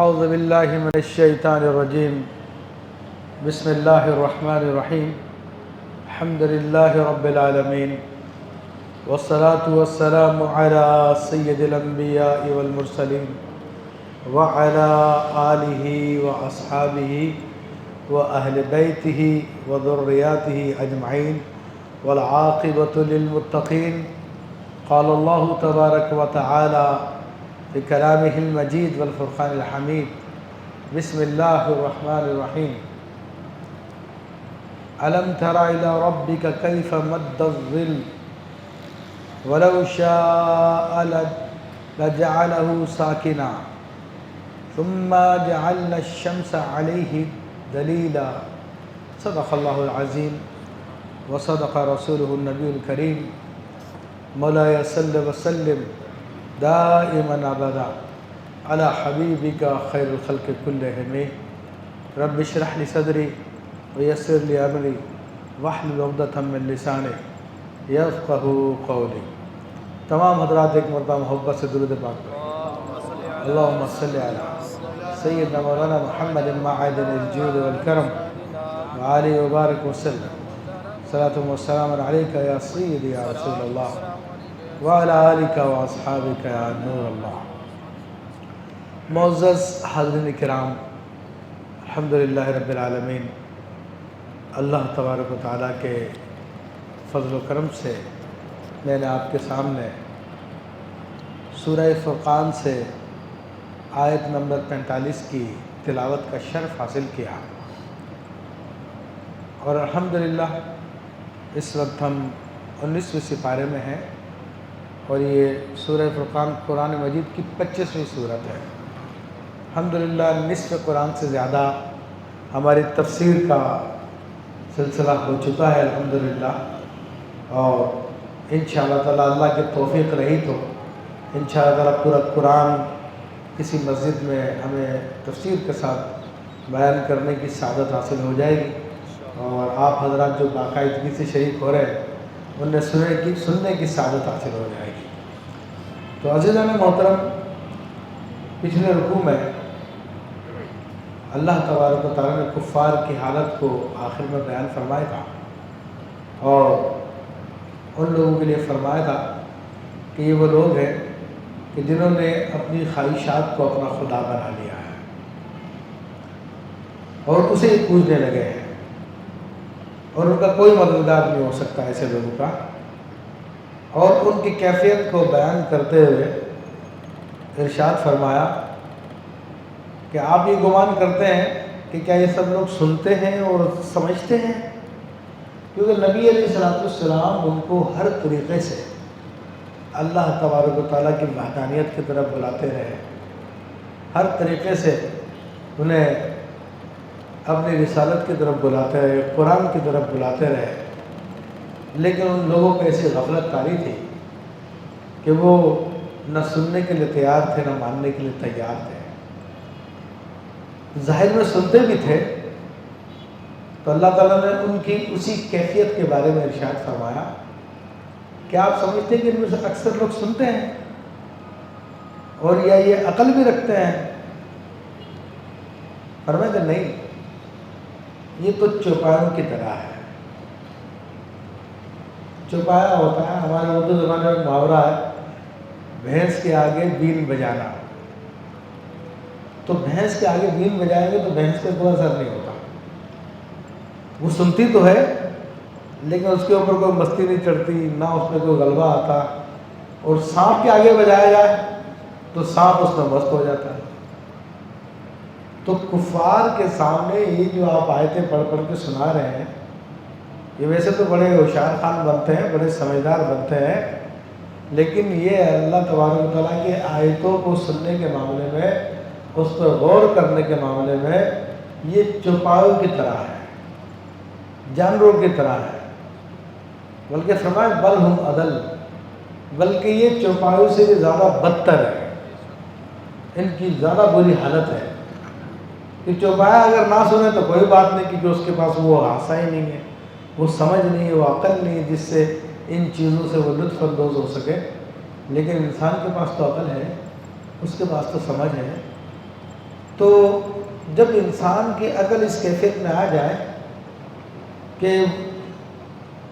اعوذ باللہ من الشیطان الرجیم بسم اللہ الرحمن الرحیم الحمد للہ رب العالمین والصلاة والسلام علی سید الانبیاء والمرسلین وعلی آلہ واصحابہ واہل بیتہ وذریاتہ اجمعین والعاقبۃ للمتقین قال اللہ تبارک وتعالی بکلامہ المجید والفرقان الحمید بسم اللہ الرحمن الرحیم ألم تر إلى ربك كيف مد الظل ولو شاء لجعله ساكنا ثم جعلنا الشمس عليه دليلا صدق الله العظيم وصدق رسوله النبي الكريم مولاي صل وسلم دائما أبدا على حبيبك خير الخلق كلهم رب اشرح لي صدري ویسر لی امری واحلل عقدۃ من لسانی یفقہوا قولی۔ تمام حضرات ایک مرتبہ محبت سے درود پاک پڑھیں۔ اللہم صلی علی سیدنا مولانا محمد معدن الجود والکرم وآلہ وبارک وسلم صلاۃ والسلام علیک یا سیدی یا رسول اللہ وعلی آلک واصحابک یا نور اللہ۔ معزز حاضرین کرام، الحمدللہ رب العالمین، اللہ تبارک و تعالیٰ کے فضل و کرم سے میں نے آپ کے سامنے سورہ فرقان سے آیت نمبر 45 کی تلاوت کا شرف حاصل کیا، اور الحمدللہ اس وقت ہم 19ویں سپارے میں ہیں، اور یہ سورہ فرقان قرآن مجید کی 25ویں صورت ہے۔ الحمدللہ نصف قرآن سے زیادہ ہماری تفسیر کا سلسلہ ہو چکا ہے الحمدللہ، اور انشاءاللہ تعالیٰ اللہ کی توفیق رہی تو انشاءاللہ تعالیٰ پورا قرآن کسی مسجد میں ہمیں تفسیر کے ساتھ بیان کرنے کی سعادت حاصل ہو جائے گی، اور آپ حضرات جو باقاعدگی سے شریک ہو رہے ہیں انہیں سننے کی سعادت حاصل ہو جائے گی۔ تو عزیزان محترم، پچھلے رکوع میں اللہ تبارک و تعالیٰ نے کفار کی حالت کو آخر میں بیان فرمایا تھا، اور ان لوگوں کے لیے فرمایا تھا کہ یہ وہ لوگ ہیں کہ جنہوں نے اپنی خواہشات کو اپنا خدا بنا لیا ہے اور اسے ہی پوجنے لگے ہیں، اور ان کا کوئی مددگار نہیں ہو سکتا ایسے لوگوں کا۔ اور ان کی کیفیت کو بیان کرتے ہوئے ارشاد فرمایا کہ آپ یہ گمان کرتے ہیں کہ کیا یہ سب لوگ سنتے ہیں اور سمجھتے ہیں؟ کیونکہ نبی علیہ السلام ان کو ہر طریقے سے اللہ تبارک و تعالیٰ کی وحدانیت کی طرف بلاتے رہے، ہر طریقے سے انہیں اپنی رسالت کی طرف بلاتے رہے، قرآن کی طرف بلاتے رہے، لیکن ان لوگوں کو ایسی غفلت طاری تھی کہ وہ نہ سننے کے لیے تیار تھے نہ ماننے کے لیے تیار تھے۔ ظاہر میں سنتے بھی تھے، تو اللہ تعالیٰ نے ان کی اسی کیفیت کے بارے میں ارشاد فرمایا کہ آپ سمجھتے ہیں کہ ان میں سے اکثر لوگ سنتے ہیں اور یا یہ عقل بھی رکھتے ہیں؟ فرمایا کہ نہیں، یہ تو چوپایوں کی طرح ہے۔ چوپایا ہوتا ہے، ہمارے اردو زبان میں ایک محاورہ ہے، بھینس کے آگے بین بجانا۔ تو بھینس کے آگے بین بجائیں گے تو بھینس پہ کوئی اثر نہیں ہوتا، وہ سنتی تو ہے لیکن اس کے اوپر کوئی مستی نہیں چڑھتی، نہ اس میں کوئی غلبہ آتا، اور سانپ کے آگے بجایا جائے تو سانپ اس میں مست ہو جاتا ہے۔ تو کفار کے سامنے یہ جو آپ آیتیں پڑھ پڑھ کے سنا رہے ہیں، یہ ویسے تو بڑے ہوشیار خان بنتے ہیں، بڑے سمجھدار بنتے ہیں، لیکن یہ اللہ تبارک و تعالیٰ کی آیتوں کو سننے کے معاملے میں، اس پر غور کرنے کے معاملے میں یہ چوپایوں کی طرح ہے، جانوروں کی طرح ہے، بلکہ فرمایا بل ہم اضل، بلکہ یہ چوپایوں سے بھی زیادہ بدتر ہے، ان کی زیادہ بری حالت ہے کہ چوپایا اگر نہ سنے تو کوئی بات نہیں، کیونکہ اس کے پاس وہ حاسہ ہی نہیں ہے، وہ سمجھ نہیں ہے، وہ عقل نہیں ہے جس سے ان چیزوں سے وہ لطف اندوز ہو سکے۔ لیکن انسان کے پاس تو عقل ہے، اس کے پاس تو سمجھ ہے، تو جب انسان کی عقل اس کیفیت میں آ جائے کہ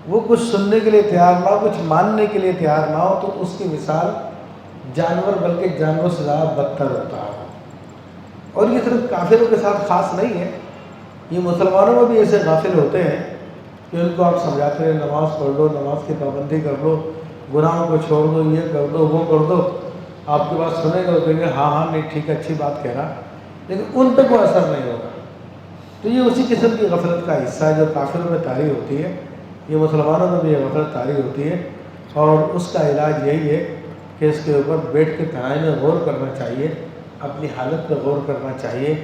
وہ کچھ سننے کے لیے تیار نہ ہو، کچھ ماننے کے لیے تیار نہ ہو، تو اس کی مثال جانور بلکہ جانوروں سے زیادہ بدتر ہوتا ہے۔ اور یہ صرف کافروں کے ساتھ خاص نہیں ہے، یہ مسلمانوں میں بھی ایسے غافل ہوتے ہیں کہ ان کو آپ سمجھاتے ہیں نماز پڑھ لو، نماز کی پابندی کر لو، گناہوں کو چھوڑ دو، یہ کر دو، وہ کر دو، آپ کی بات سنیں گے اور کہیں گے ہاں ہاں نہیں ٹھیک ہے، اچھی بات کہہ رہا، لیکن ان پہ کوئی اثر نہیں ہوگا۔ تو یہ اسی قسم کی غفلت کا حصہ ہے جو کافروں میں طاری ہوتی ہے، یہ مسلمانوں میں بھی یہ غفلت طاری ہوتی ہے، اور اس کا علاج یہی ہے کہ اس کے اوپر بیٹھ کے تنہائی میں غور کرنا چاہیے، اپنی حالت پہ غور کرنا چاہیے،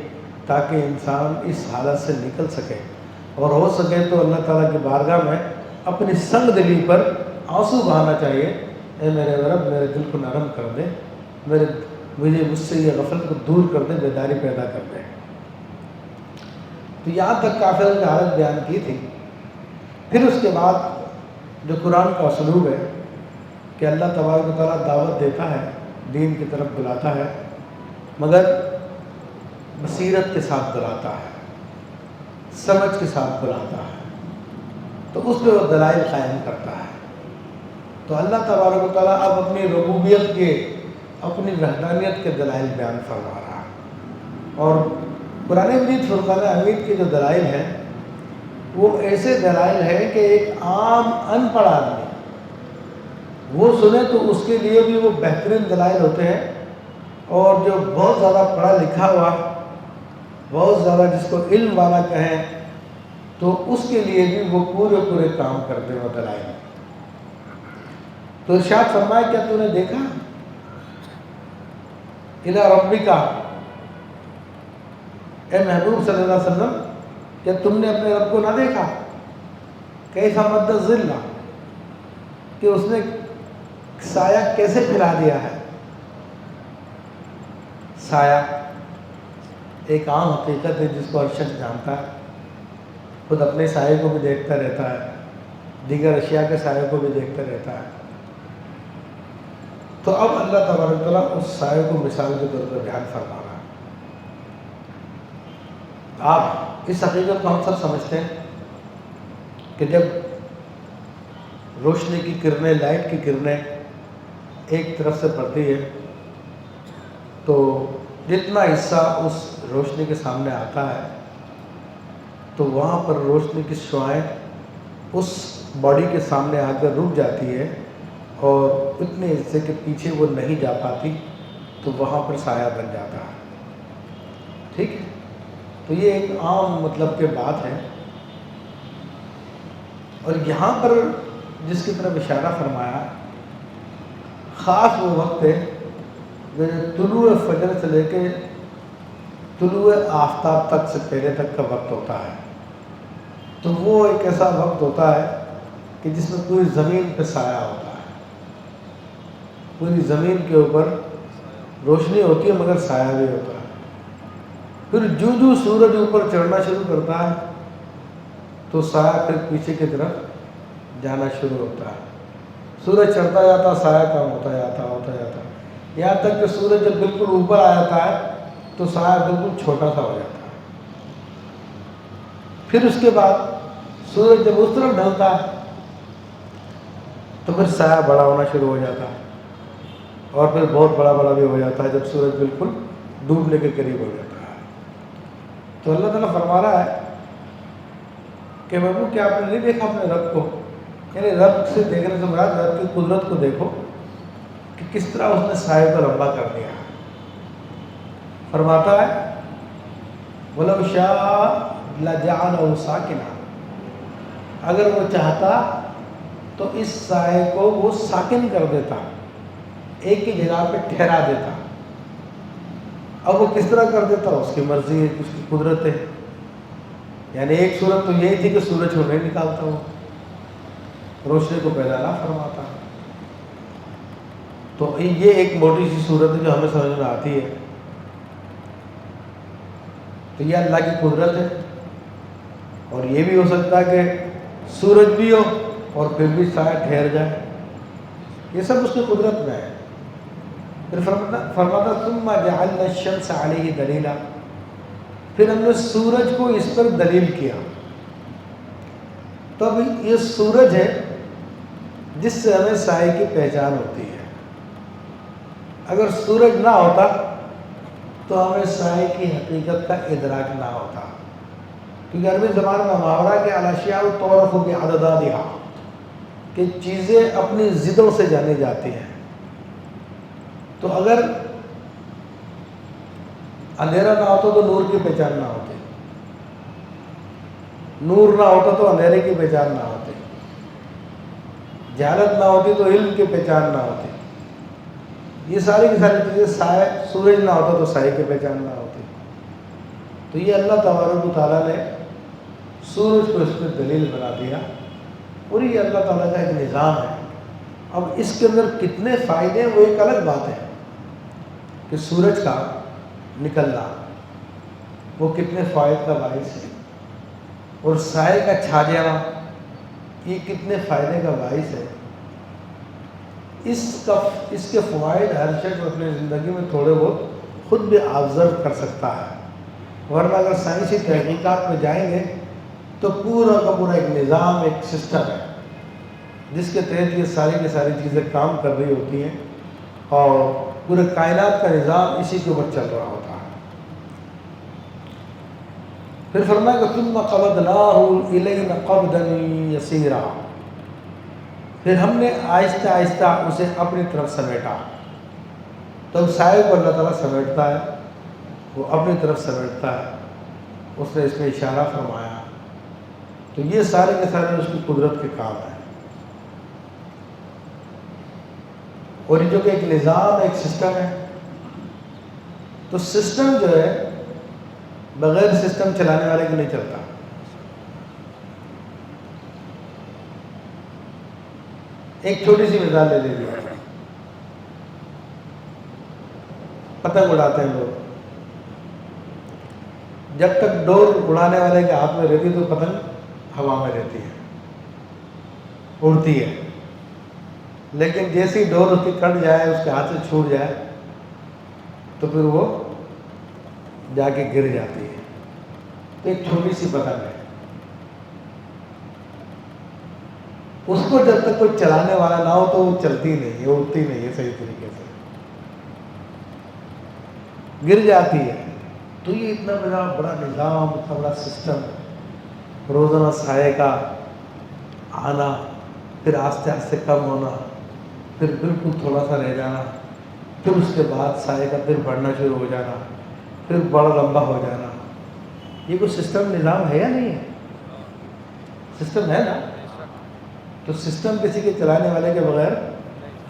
تاکہ انسان اس حالت سے نکل سکے، اور ہو سکے تو اللہ تعالیٰ کی بارگاہ میں اپنی سنگ دلی پر آنسو بہانا چاہیے، اے میرے رب میرے دل کو نرم کر دے، مجھ سے یہ غفلت کو دور کر دے، بیداری پیدا کر دے۔ تو یہاں تک کافروں کی حالت بیان کی تھی۔ پھر اس کے بعد جو قرآن کا اسلوب ہے کہ اللہ تبارک و تعالیٰ دعوت دیتا ہے، دین کی طرف بلاتا ہے، مگر بصیرت کے ساتھ بلاتا ہے، سمجھ کے ساتھ بلاتا ہے، تو اس پہ وہ دلائل قائم کرتا ہے۔ تو اللہ تبارک و تعالیٰ اب اپنی ربوبیت کے، اپنی وحدانیت کے دلائل بیان فرما رہا ہے، اور قرآن مجید فرقان حمید کے جو دلائل ہیں وہ ایسے دلائل ہیں کہ ایک عام ان پڑھ آدمی وہ سنے تو اس کے لیے بھی وہ بہترین دلائل ہوتے ہیں، اور جو بہت زیادہ پڑھا لکھا ہوا، بہت زیادہ جس کو علم والا کہیں، تو اس کے لیے بھی وہ پورے کام کرتے ہیں وہ دلائل۔ تو ارشاد فرمایا کیا تو نے دیکھا الی ربک، اے محبوب صلی اللہ علیہ وسلم کیا تم نے اپنے رب کو نہ دیکھا؟ کیف مد الظل، کہ اس نے سایہ کیسے پھیلا دیا ہے۔ سایہ ایک عام حقیقت ہے جس کو ہر شخص جانتا ہے، خود اپنے سائے کو بھی دیکھتا رہتا ہے، دیگر اشیاء کے سائے کو بھی دیکھتا رہتا ہے۔ تو اب اللہ تبارک تعالیٰ اس سائے کو مثال کے طور پر بیان فرما رہا ہے۔ آپ اس حقیقت کو ہم سب سمجھتے ہیں کہ جب روشنی کی کرنیں، لائٹ کی کرنیں ایک طرف سے پڑتی ہے تو جتنا حصہ اس روشنی کے سامنے آتا ہے تو وہاں پر روشنی کی شعاعیں اس باڈی کے سامنے آ کر رک جاتی ہے، اور اتنے حصے کے پیچھے وہ نہیں جا پاتی، تو وہاں پر سایہ بن جاتا ہے۔ ٹھیک ہے، تو یہ ایک عام مطلب کے بات ہے، اور یہاں پر جس کی طرف اشارہ فرمایا خاص وہ وقت ہے جو طلوع فجر سے لے کے طلوع آفتاب تک سے پہلے تک کا وقت ہوتا ہے۔ تو وہ ایک ایسا وقت ہوتا ہے کہ جس میں پوری زمین پہ سایہ ہوتا ہے، پوری زمین کے اوپر روشنی ہوتی ہے مگر سایہ بھی ہوتا ہے۔ پھر جو سورج اوپر چڑھنا شروع کرتا ہے تو سایہ پھر پیچھے کی طرف جانا شروع ہوتا ہے۔ سورج چڑھتا جاتا، سایہ کم ہوتا جاتا، یہاں تک کہ سورج جب بالکل اوپر آ جاتا ہے تو سایہ بالکل چھوٹا سا ہو جاتا ہے۔ پھر اس کے بعد سورج جب اس طرف ڈھلتا ہے تو پھر سایہ بڑا ہونا شروع ہو جاتا ہے، اور پھر بہت بڑا بھی ہو جاتا ہے جب سورج بالکل ڈوبنے کے قریب ہو جاتا ہے۔ تو اللہ تعالیٰ فرما رہا ہے کہ محبوب کیا آپ نے نہیں دیکھا اپنے رب کو؟ یعنی رب سے دیکھنے سے مراد رب کی قدرت کو دیکھو کہ کس طرح اس نے سائے کو لمبا کر دیا۔ فرماتا ہے وَلَوْ شَاءَ لَجَعَلَهُ سَاكِنًا، اگر وہ چاہتا تو اس سائے کو وہ ساکن کر دیتا، ایک ہی جگہ پہ ٹھہرا دیتا۔ اب وہ کس طرح کر دیتا، اس کی مرضی ہے، اس کی قدرت ہے۔ یعنی ایک صورت تو یہی تھی کہ سورج کو نہیں نکالتا، وہ روشنی کو پیدا نہ فرماتا۔ تو یہ ایک موٹی سی صورت ہے جو ہمیں سمجھ میں آتی ہے۔ تو یہ اللہ کی قدرت ہے، اور یہ بھی ہو سکتا ہے کہ سورج بھی ہو اور پھر بھی سایہ ٹھہر جائے، یہ سب اس کی قدرت میں ہے۔ پھر فرماتا ثم جعلنا الشمس علیہ دلیلا، پھر ہم نے سورج کو اس پر دلیل کیا. تو اب یہ سورج ہے جس سے ہمیں سائے کی پہچان ہوتی ہے. اگر سورج نہ ہوتا تو ہمیں سائے کی حقیقت کا ادراک نہ ہوتا. کیونکہ عربی زبان میں محاورہ کہ الاشیاء تعرف بعددہا، کہ چیزیں اپنی ضدوں سے جانی جاتی ہیں. تو اگر اندھیرا نہ ہوتا تو نور کی پہچان نہ ہوتی، نور نہ ہوتا تو اندھیرے کی پہچان نہ ہوتی، جہالت نہ ہوتی تو علم کی پہچان نہ ہوتی. یہ ساری کی ساری چیزیں، سائے، سورج نہ ہوتا تو سائے کی پہچان نہ ہوتی. تو یہ اللہ تبارک و تعالیٰ نے سورج کو اس میں دلیل بنا دیا، اور یہ اللہ تعالیٰ کا ایک نظام ہے. اب اس کے اندر کتنے فائدے ہیں وہ ایک الگ بات ہے کہ سورج کا نکلنا وہ کتنے فائدے کا باعث ہے، اور سائے کا چھا جانا یہ کتنے فائدے کا باعث ہے. اس کے فوائد ہر شخص اپنی زندگی میں تھوڑے بہت خود بھی آبزرو کر سکتا ہے. ورنہ اگر سائنسی تحقیقات میں جائیں گے تو پورا کا پورا ایک نظام، ایک سسٹم ہے جس کے تحت یہ ساری کی ساری چیزیں کام کر رہی ہوتی ہیں، اور پورے کائنات کا نظام اسی کے اوپر چل رہا ہوتا ہے. پھر فرمایا کہ ثم قبضناہ الینا قبضا یسیرا، پھر ہم نے آہستہ آہستہ اسے اپنی طرف سمیٹا. تو سائے کو اللہ تعالیٰ سمیٹتا ہے، وہ اپنی طرف سمیٹتا ہے. اس نے اس میں اشارہ فرمایا. تو یہ سارے کے سارے اس کی قدرت کے کام ہیں. اور یہ جو کہ ایک نظام، ایک سسٹم ہے. تو سسٹم جو ہے بغیر سسٹم چلانے والے کے نہیں چلتا. ایک چھوٹی سی مثال لے لیجیے. پتنگ اڑاتے ہیں لوگ، جب تک ڈور اڑانے والے کے ہاتھ میں رہتی تو پتنگ ہوا میں رہتی ہے، اڑتی ہے. لیکن جیسی ڈور اس کی کٹ جائے، اس کے ہاتھ سے چھوٹ جائے، تو پھر وہ جا کے گر جاتی ہے. تو ایک چھوٹی سی پتنگ ہے، اس کو جب تک کوئی چلانے والا نہ ہو تو وہ چلتی نہیں ہے، اڑتی نہیں ہے صحیح طریقے سے، گر جاتی ہے. تو یہ اتنا بڑا نظام، اتنا بڑا سسٹم، روزانہ سائے کا آنا، پھر آہستہ آہستہ کم ہونا، پھر بالکل تھوڑا سا رہ جانا، پھر اس کے بعد سائے کا پھر بڑھنا شروع ہو جانا، پھر بڑا لمبا ہو جانا. یہ کوئی سسٹم نظام ہے یا نہیں ہے؟ سسٹم ہے نا. تو سسٹم کسی کے چلانے والے کے بغیر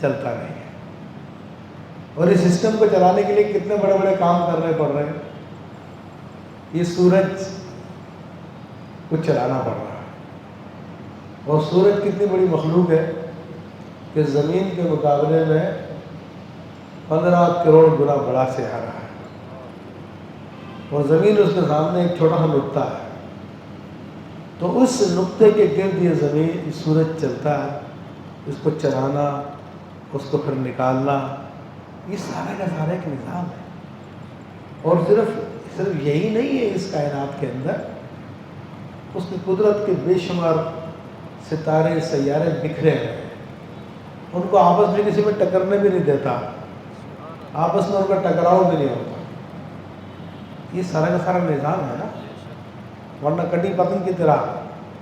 چلتا نہیں ہے. اور اس سسٹم کو چلانے کے لیے کتنے بڑے بڑے کام کرنے پڑ رہے ہیں. یہ سورج کو چلانا پڑ رہا ہے، اور سورج کتنی بڑی مخلوق ہے کہ زمین کے مقابلے میں 15 کروڑ گنا بڑا سیارہ ہے، اور زمین اس کے سامنے ایک چھوٹا سا نقطہ ہے. تو اس نقطے کے گرد یہ زمین، سورج چلتا ہے. اس کو چلانا، اس کو پھر نکالنا، یہ سارا کا سارا ایک نظام ہے. اور صرف یہی نہیں ہے، اس کائنات کے اندر اس کی قدرت کے بے شمار ستارے، سیارے بکھرے ہیں. ان کو آپس میں کسی میں ٹکرنے بھی نہیں دیتا، آپس میں ان کا ٹکراؤ بھی نہیں ہوتا. یہ سارا کا سارا نظام ہے نا. ورنہ کٹی پتنگ کی طرح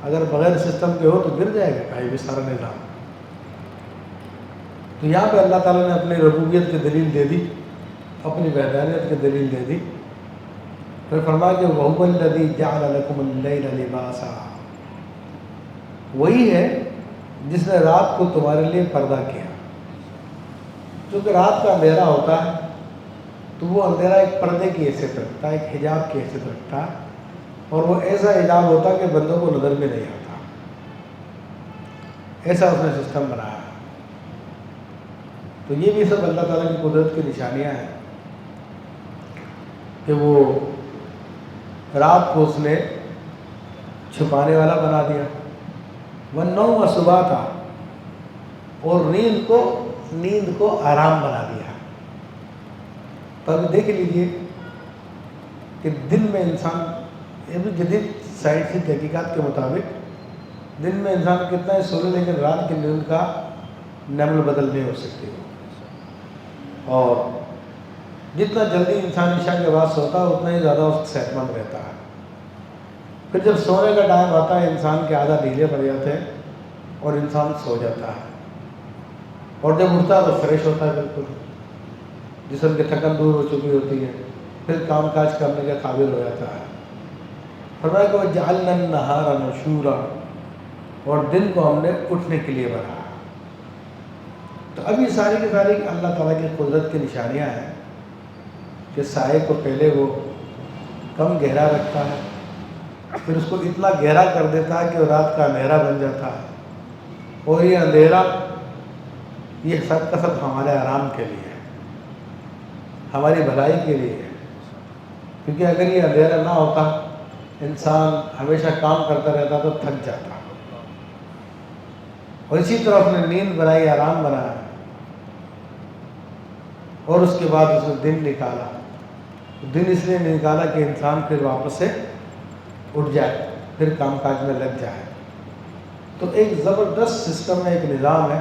اگر بغیر سسٹم کے ہو تو گر جائے گا کہیں بھی سارا نظام. تو یہاں پہ اللہ تعالیٰ نے اپنی ربوبیت کی دلیل دے دی، اپنی وحدانیت کی دلیل دے دی. پھر فرمایا کہ وَهُوَ الَّذِي جَعَلَ لَكُمُ اللَّيْلَ لِبَاسًا، وہی ہے جس نے رات کو تمہارے لیے پردہ کیا. چونکہ رات کا اندھیرا ہوتا ہے تو وہ اندھیرا ایک پردے کی حیثیت رکھتا ہے، ایک حجاب کی حیثیت رکھتا ہے، اور وہ ایسا حجاب ہوتا ہے کہ بندوں کو نظر بھی نہیں آتا. ایسا اس نے سسٹم بنایا ہے. تو یہ بھی سب اللہ تعالیٰ کی قدرت کی نشانیاں ہیں کہ وہ رات کو اس نے چھپانے والا بنا دیا. والنوم سباتا، اور نیند کو آرام بنا دیا. تو ابھی دیکھ لیجیے کہ دن میں انسان، یہ بھی جدید سائنس کی تحقیقات کے مطابق دن میں انسان کتنا ہی سو لے لیکن رات کی نیند کا نمل بدل نہیں ہو سکتی اور جتنا جلدی انسان عشاء کے بعد سوتا ہے اتنا ہی زیادہ اس صحت مند رہتا ہے۔ پھر جب سونے کا ٹائم آتا ہے انسان کے عادت ڈھیلے پڑ جاتے ہیں اور انسان سو جاتا ہے، اور جب اٹھتا ہے تو فریش ہوتا ہے، بالکل جسم کی تھکن دور ہو چکی ہوتی ہے، پھر کام کاج کرنے کے قابل ہو جاتا ہے۔ فرمایا کہ وَجَعَلْنَا النَّهَارَ نُشُورًا، اور دن کو ہم نے اٹھنے کے لیے بنایا۔ تو اب یہ ساری کی ساری اللہ تعالیٰ کی قدرت کی نشانیاں ہیں کہ سائے کو پہلے وہ کم گہرا رکھتا ہے، پھر اس کو اتنا گہرا کر دیتا ہے کہ وہ رات کا اندھیرا بن جاتا ہے، اور یہ اندھیرا یہ سب کا سب ہمارے آرام کے لیے ہے، ہماری بھلائی کے لیے ہے، کیونکہ اگر یہ اندھیرا نہ ہوتا انسان ہمیشہ کام کرتا رہتا تو تھک جاتا۔ اور اسی طرح اس نے نیند بنائی، آرام بنایا، اور اس کے بعد اس نے دن نکالا۔ دن اس لیے نکالا کہ انسان پھر واپس سے اٹھ جائے، پھر کام کاج میں لگ جائے۔ تو ایک زبردست سسٹم ہے، ایک نظام ہے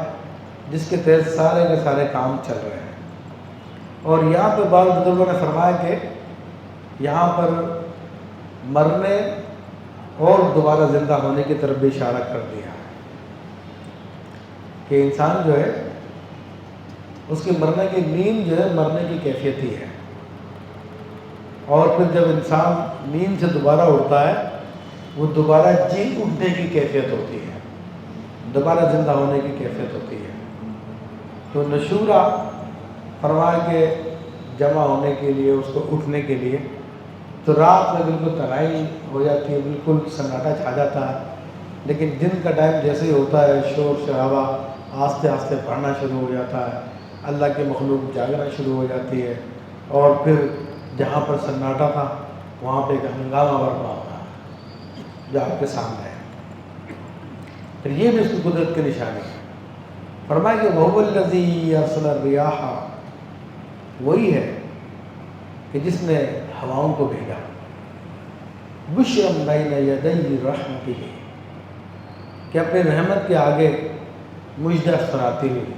جس کے تحت سارے کے سارے کام چل رہے ہیں۔ اور یہاں پہ بعض بزرگوں نے فرمایا کہ یہاں پر مرنے اور دوبارہ زندہ ہونے کی طرف بھی اشارہ کر دیا ہے کہ انسان جو ہے اس کی مرنے کی نیند جو ہے مرنے کی کیفیت ہی ہے، اور پھر جب انسان نیند سے دوبارہ اٹھتا ہے وہ دوبارہ جی اٹھنے کی کیفیت ہوتی ہے، دوبارہ زندہ ہونے کی کیفیت ہوتی ہے۔ تو نشورہ فرمایا کہ جمع ہونے کے لیے، اس کو اٹھنے کے لیے، تو رات میں بالکل تنہائی ہو جاتی ہے، بالکل سناٹا چھا جاتا ہے، لیکن دن کا ٹائم جیسے ہی ہوتا ہے شور شرابہ آہستہ آہستہ بڑھنا شروع ہو جاتا ہے، اللہ کے مخلوق جاگنا شروع ہو جاتی ہے، اور پھر جہاں پر سناٹا تھا وہاں پہ ایک ہنگامہ برپا ہوتا ہے جو آپ کے سامنے ہے۔ پھر یہ بھی اس کی قدرت کی نشانی ہے۔ فرمایا کہ وَهُوَ الَّذِي أَرْسَلَ الرِّيَاحَ، وہی ہے کہ جس نے ہواؤں کو بھیجا، بُشْرًا بَيْنَ يَدَيْ رَحْمَتِهِ، کہ اپنے رحمت کے آگے مژدہ سناتی ہوئی،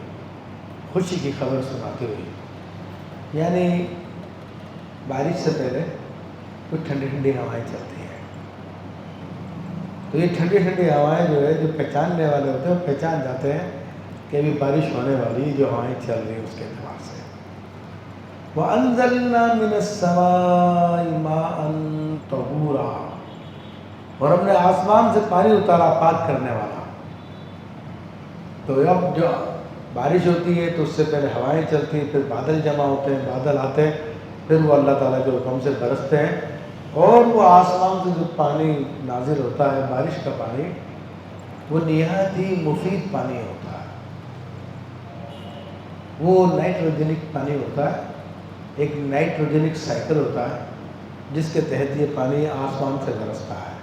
خوشی کی خبر سناتی ہوئی، یعنی بارش سے پہلے کچھ ٹھنڈی ٹھنڈی ہوائیں چلتی ہیں، تو یہ ٹھنڈی ٹھنڈی ہوائیں جو ہے جو پہچاننے والے ہوتے ہیں وہ پہچان جاتے ہیں کہ ابھی بارش ہونے والی، جو ہوائیں چل رہی ہیں اس کے اعتبار سے۔ وَأَنزَلْنَا مِنَ السَّمَاءِ مَاءً طَهُورًا، اور ہم نے آسمان سے پانی اتارا پاک کرنے والا۔ تو اب جو بارش ہوتی ہے تو اس سے پہلے ہوائیں چلتی ہیں، پھر بادل جمع ہوتے ہیں، بادل آتے ہیں، پھر وہ اللہ تعالیٰ کے حکم سے برستے ہیں، اور وہ آسمان سے جو پانی نازل ہوتا ہے بارش کا پانی، وہ نہایت ہی مفید پانی ہوتا ہے، وہ نائٹروجنک پانی ہوتا ہے، ایک نائٹروجنک سائیکل ہوتا ہے جس کے تحت یہ پانی آسمان سے برستا ہے،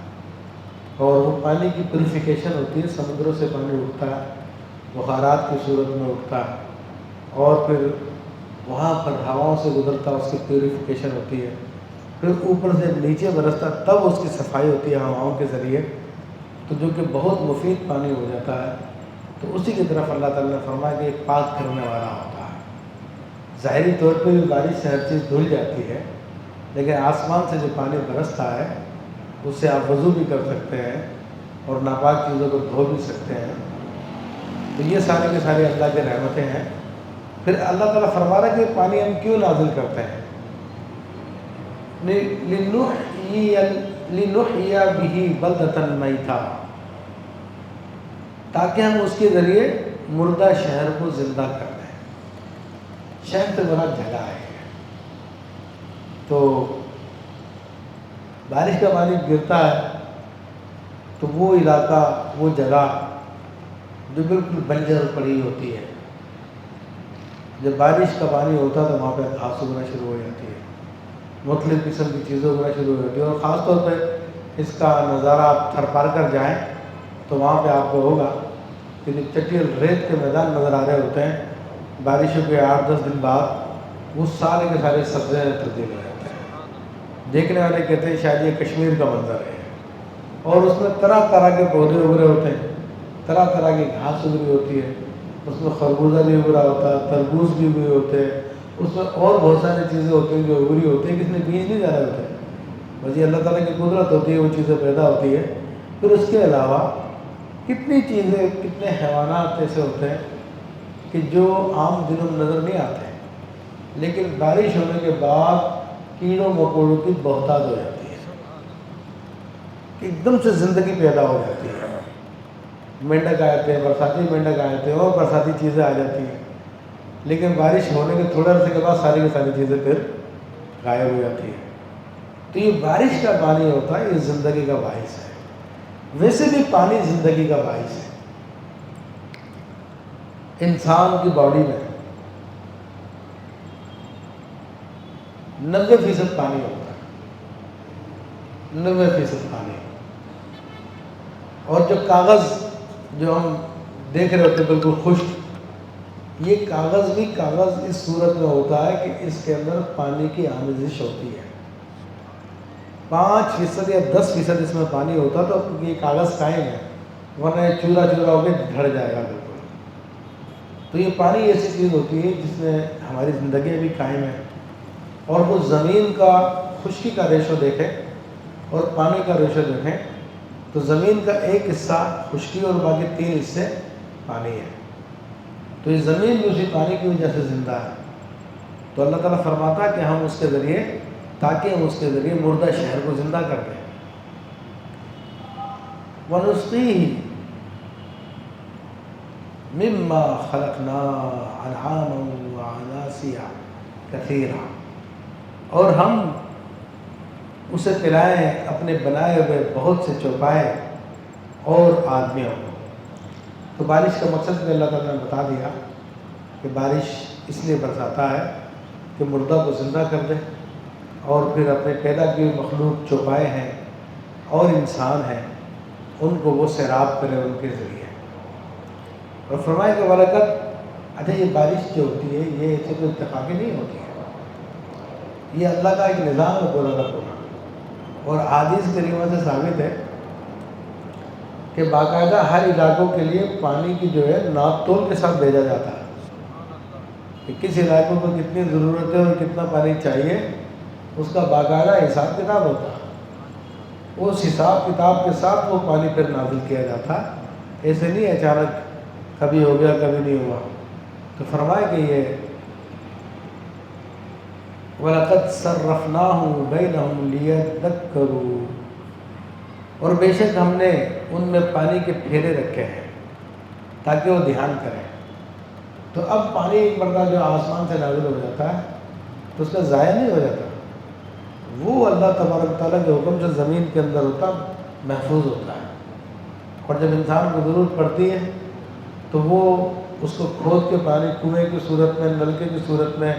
اور وہ پانی کی پیوریفیکیشن ہوتی ہے، سمندروں سے پانی اٹھتا ہے، بخارات کی صورت میں اٹھتا ہے، اور پھر وہاں پر ہواؤں سے گزرتا ہے، اس کی پیوریفیکیشن ہوتی ہے، پھر اوپر سے نیچے برستا تب اس کی صفائی ہوتی ہے ہواؤں کے ذریعے، تو جو کہ بہت مفید پانی ہو جاتا ہے۔ تو اسی کی طرف اللہ تعالیٰ نے فرمایا کہ ایک پاک کرنے والا ہوتا ہے۔ ظاہری طور پہ بھی بارش سے ہر چیز دھل جاتی ہے، لیکن آسمان سے جو پانی برستا ہے اس سے آپ وضو بھی کر سکتے ہیں اور ناپاک چیزوں کو دھو بھی سکتے ہیں۔ تو یہ سارے کے سارے اللہ کے رحمتیں ہیں۔ پھر اللہ تعالیٰ فرما رہا ہے کہ پانی ہم کیوں نازل کرتے ہیں؟ لِنُحْيِيَ بِهِ بَلْدَةً مَيْتًا، تاکہ ہم اس کے ذریعے مردہ شہر کو زندہ کر دیں۔ شہر سے بڑا جگہ ہے، تو بارش کا پانی گرتا ہے تو وہ علاقہ، وہ جگہ جو بالکل بنجر پڑی ہوتی ہے، جب بارش کا پانی ہوتا ہے تو وہاں پہ گھاس اگنا شروع ہو جاتی ہے، مختلف قسم کی چیزیں اگنا شروع ہو جاتی ہے، اور خاص طور پہ اس کا نظارہ آپ تھر پار کر جائیں تو وہاں پہ آپ کو ہوگا کہ جو چٹیل ریت کے میدان نظر آ رہے ہوتے ہیں، بارشوں کے 8-10 دن بعد وہ سارے کے سارے سبزے میں تبدیل ہو جاتے ہیں، دیکھنے والے کہتے ہیں شاید یہ کشمیر کا منظر ہے، اور اس میں طرح طرح کے پودے اگ رہے ہوتے ہیں، طرح طرح کی گھاس اگ رہی ہوتی ہے، اس میں خربوزہ بھی اگ رہا ہوتا ہے، تربوز بھی اگے ہوتے ہیں، اس میں اور بہت ساری چیزیں ہوتی ہیں جو اگ رہی ہوتی ہیں، کسی نے بیج نہیں ڈالے ہوتے ہیں، بس یہ اللہ تعالیٰ کی قدرت ہوتی ہے، وہ چیزیں پیدا ہوتی ہے۔ پھر اس کے علاوہ کتنی چیزیں، کتنے حیوانات ایسے ہوتے ہیں کہ جو عام دنوں میں نظر نہیں آتے، لیکن بارش ہونے کے بعد کیڑوں مکوڑوں کی بہتات ہو جاتی ہے کہ ایک دم سے زندگی پیدا ہو جاتی ہے۔ مینڈک آ جاتے ہیں، برساتی مینڈک آ جاتے ہیں، اور برساتی چیزیں آ جاتی ہیں، لیکن بارش ہونے کے تھوڑے عرصے کے بعد ساری کی ساری چیزیں پھر غائب ہو جاتی ہیں۔ تو یہ بارش کا پانی ہوتا ہے، یہ زندگی کا باعث ہے۔ ویسے بھی پانی زندگی کا باعث ہے۔ انسان کی باڈی میں 90% پانی ہوتا ہے، 90% پانی۔ اور جو کاغذ جو ہم دیکھ رہے ہوتے ہیں بالکل خشک، یہ کاغذ بھی کاغذ اس صورت میں ہوتا ہے کہ اس کے اندر پانی کی آمیزش ہوتی ہے۔ 5% یا 10% اس میں پانی ہوتا تو یہ کاغذ قائم ہے، ورنہ یہ چورا چورا ہو کے ڈھڑ جائے گا بالکل۔ تو یہ پانی ایسی چیز ہوتی ہے جس میں ہماری زندگی بھی قائم ہے۔ اور وہ زمین کا خشکی کا ریشو دیکھیں اور پانی کا ریشو دیکھیں تو زمین کا ایک حصہ خشکی اور باقی 3 حصے پانی ہے۔ تو یہ زمین بھی اسی پانی کی وجہ سے زندہ ہے۔ تو اللہ تعالیٰ فرماتا ہے کہ ہم اس کے ذریعے، تاکہ ہم اس کے ذریعے مردہ شہر کو زندہ کر دیں۔ وَنُسْقِيهِ مِمَّا خَلَقْنَا أَنْعَامًا وَأَنَاسِيَّ كَثِيرًا، اور ہم اسے پلائیں اپنے بنائے ہوئے بہت سے چوپائے اور آدمیوں کو۔ تو بارش کا مقصد بھی اللہ تعالیٰ نے بتا دیا کہ بارش اس لیے برساتا ہے کہ مردہ کو زندہ کر دے، اور پھر اپنے پیدا کیے مخلوق چوپائے ہیں اور انسان ہیں ان کو وہ سیراب کرے ان کے ذریعے۔ اور فرمائے کہ برکت، اچھا یہ بارش جو ہوتی ہے یہ ایسے کوئی اتفاقی نہیں ہوتی ہے، یہ اللہ کا ایک نظام ہے پورا کا پورا۔ اور حدیث کریمہ سے ثابت ہے کہ باقاعدہ ہر علاقوں کے لیے پانی کی جو ہے ناپ تول کے ساتھ بھیجا جاتا ہے کہ کس علاقوں کو کتنی ضرورت ہے اور کتنا پانی چاہیے، اس کا باقاعدہ حساب کتاب ہوتا ہے۔ اس حساب کتاب کے ساتھ وہ پانی پھر نازل کیا جاتا ہے، ایسے نہیں اچانک کبھی ہو گیا کبھی نہیں ہوا۔ تو فرمائے کہ یہ وَلَقَدْ صَرَّفْنَاهُ بَيْنَهُمْ لِيَذَّكَّرُوا، اور بے شک ہم نے ان میں پانی کے پھیرے رکھے ہیں تاکہ وہ دھیان کریں۔ تو اب پانی ایک مرتبہ جو آسمان سے نازل ہو جاتا ہے تو اس کا ضائع نہیں ہو جاتا، وہ اللہ تبارک تعالیٰ کے حکم سے زمین کے اندر ہوتا، محفوظ ہوتا ہے۔ اور جب انسان کو ضرورت پڑتی ہے تو وہ اس کو کھود کے پانی کنویں کی صورت میں، نلکے کی صورت میں،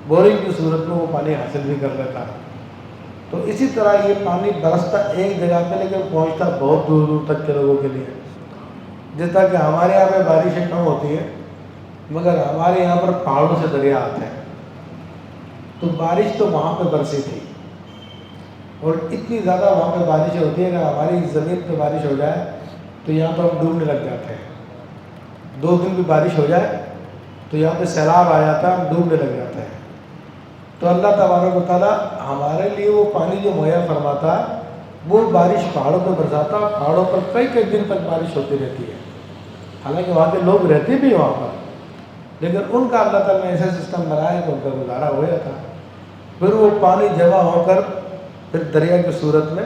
بورنگ کی صورت میں وہ پانی حاصل بھی کر لیتا ہے۔ تو اسی طرح یہ پانی برستا ایک جگہ پہ لیکن پہنچتا بہت دور دور تک کے لوگوں کے لیے۔ جس طرح کہ ہمارے یہاں پہ بارشیں کم ہوتی ہیں مگر ہمارے یہاں پر پہاڑوں سے دریا آتے ہیں، تو بارش تو وہاں پہ برسی تھی، اور اتنی زیادہ وہاں پہ بارشیں ہوتی ہیں کہ ہماری زمین پہ بارش ہو جائے تو یہاں پہ ہم ڈوبنے لگ جاتے ہیں۔ 2 دن بھی بارش ہو جائے تو یہاں پہ سیلاب آ جاتا ہے، ہم ڈوبنے لگ جاتے ہیں۔ تو اللہ تبارک و تعالیٰ ہمارے لیے وہ پانی جو مہیا فرماتا ہے وہ بارش پہاڑوں پہ برساتا ہے، پہاڑوں پر کئی کئی دن تک بارش ہوتی رہتی ہے، حالانکہ وہاں کے لوگ رہتے بھی وہاں پر، لیکن ان کا اللہ تعالیٰ نے ایسا سسٹم بنایا کہ ان کا گزارا ہو جاتا۔ پھر وہ پانی جمع ہو کر پھر دریا کی صورت میں،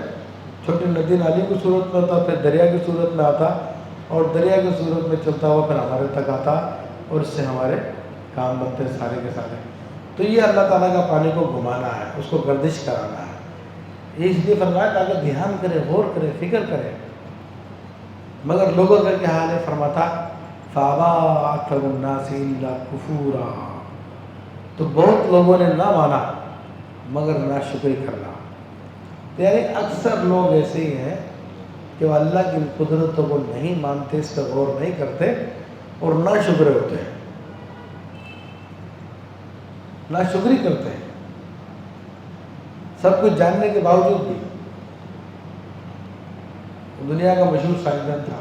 چھوٹی ندی نالی کی صورت میں ہوتا، پھر دریا کی صورت میں آتا، اور دریا کی صورت میں چلتا ہوا پھر ہمارے تک آتا، اور اس سے ہمارے کام بنتے سارے کے سارے۔ تو یہ اللہ تعالیٰ کا پانی کو گھمانا ہے، اس کو گردش کرانا ہے۔ یہ اس لیے فرمایا تاکہ دھیان کرے، غور کرے، فکر کرے۔ مگر لوگوں کا کیا حال ہے؟ فرماتا فَأَبَىٰ أَكْثَرُ النَّاسِ إِلَّا كُفُورًا، تو بہت لوگوں نے نہ مانا مگر ناشکری کرنا۔ یعنی اکثر لوگ ایسے ہی ہیں کہ وہ اللہ کی قدرتوں کو نہیں مانتے، اس پر غور نہیں کرتے اور ناشکرے ہوتے ہیں، ناشکری کرتے ہیں۔ سب کچھ جاننے کے باوجود بھی دنیا کا مشہور سائنسدان تھا،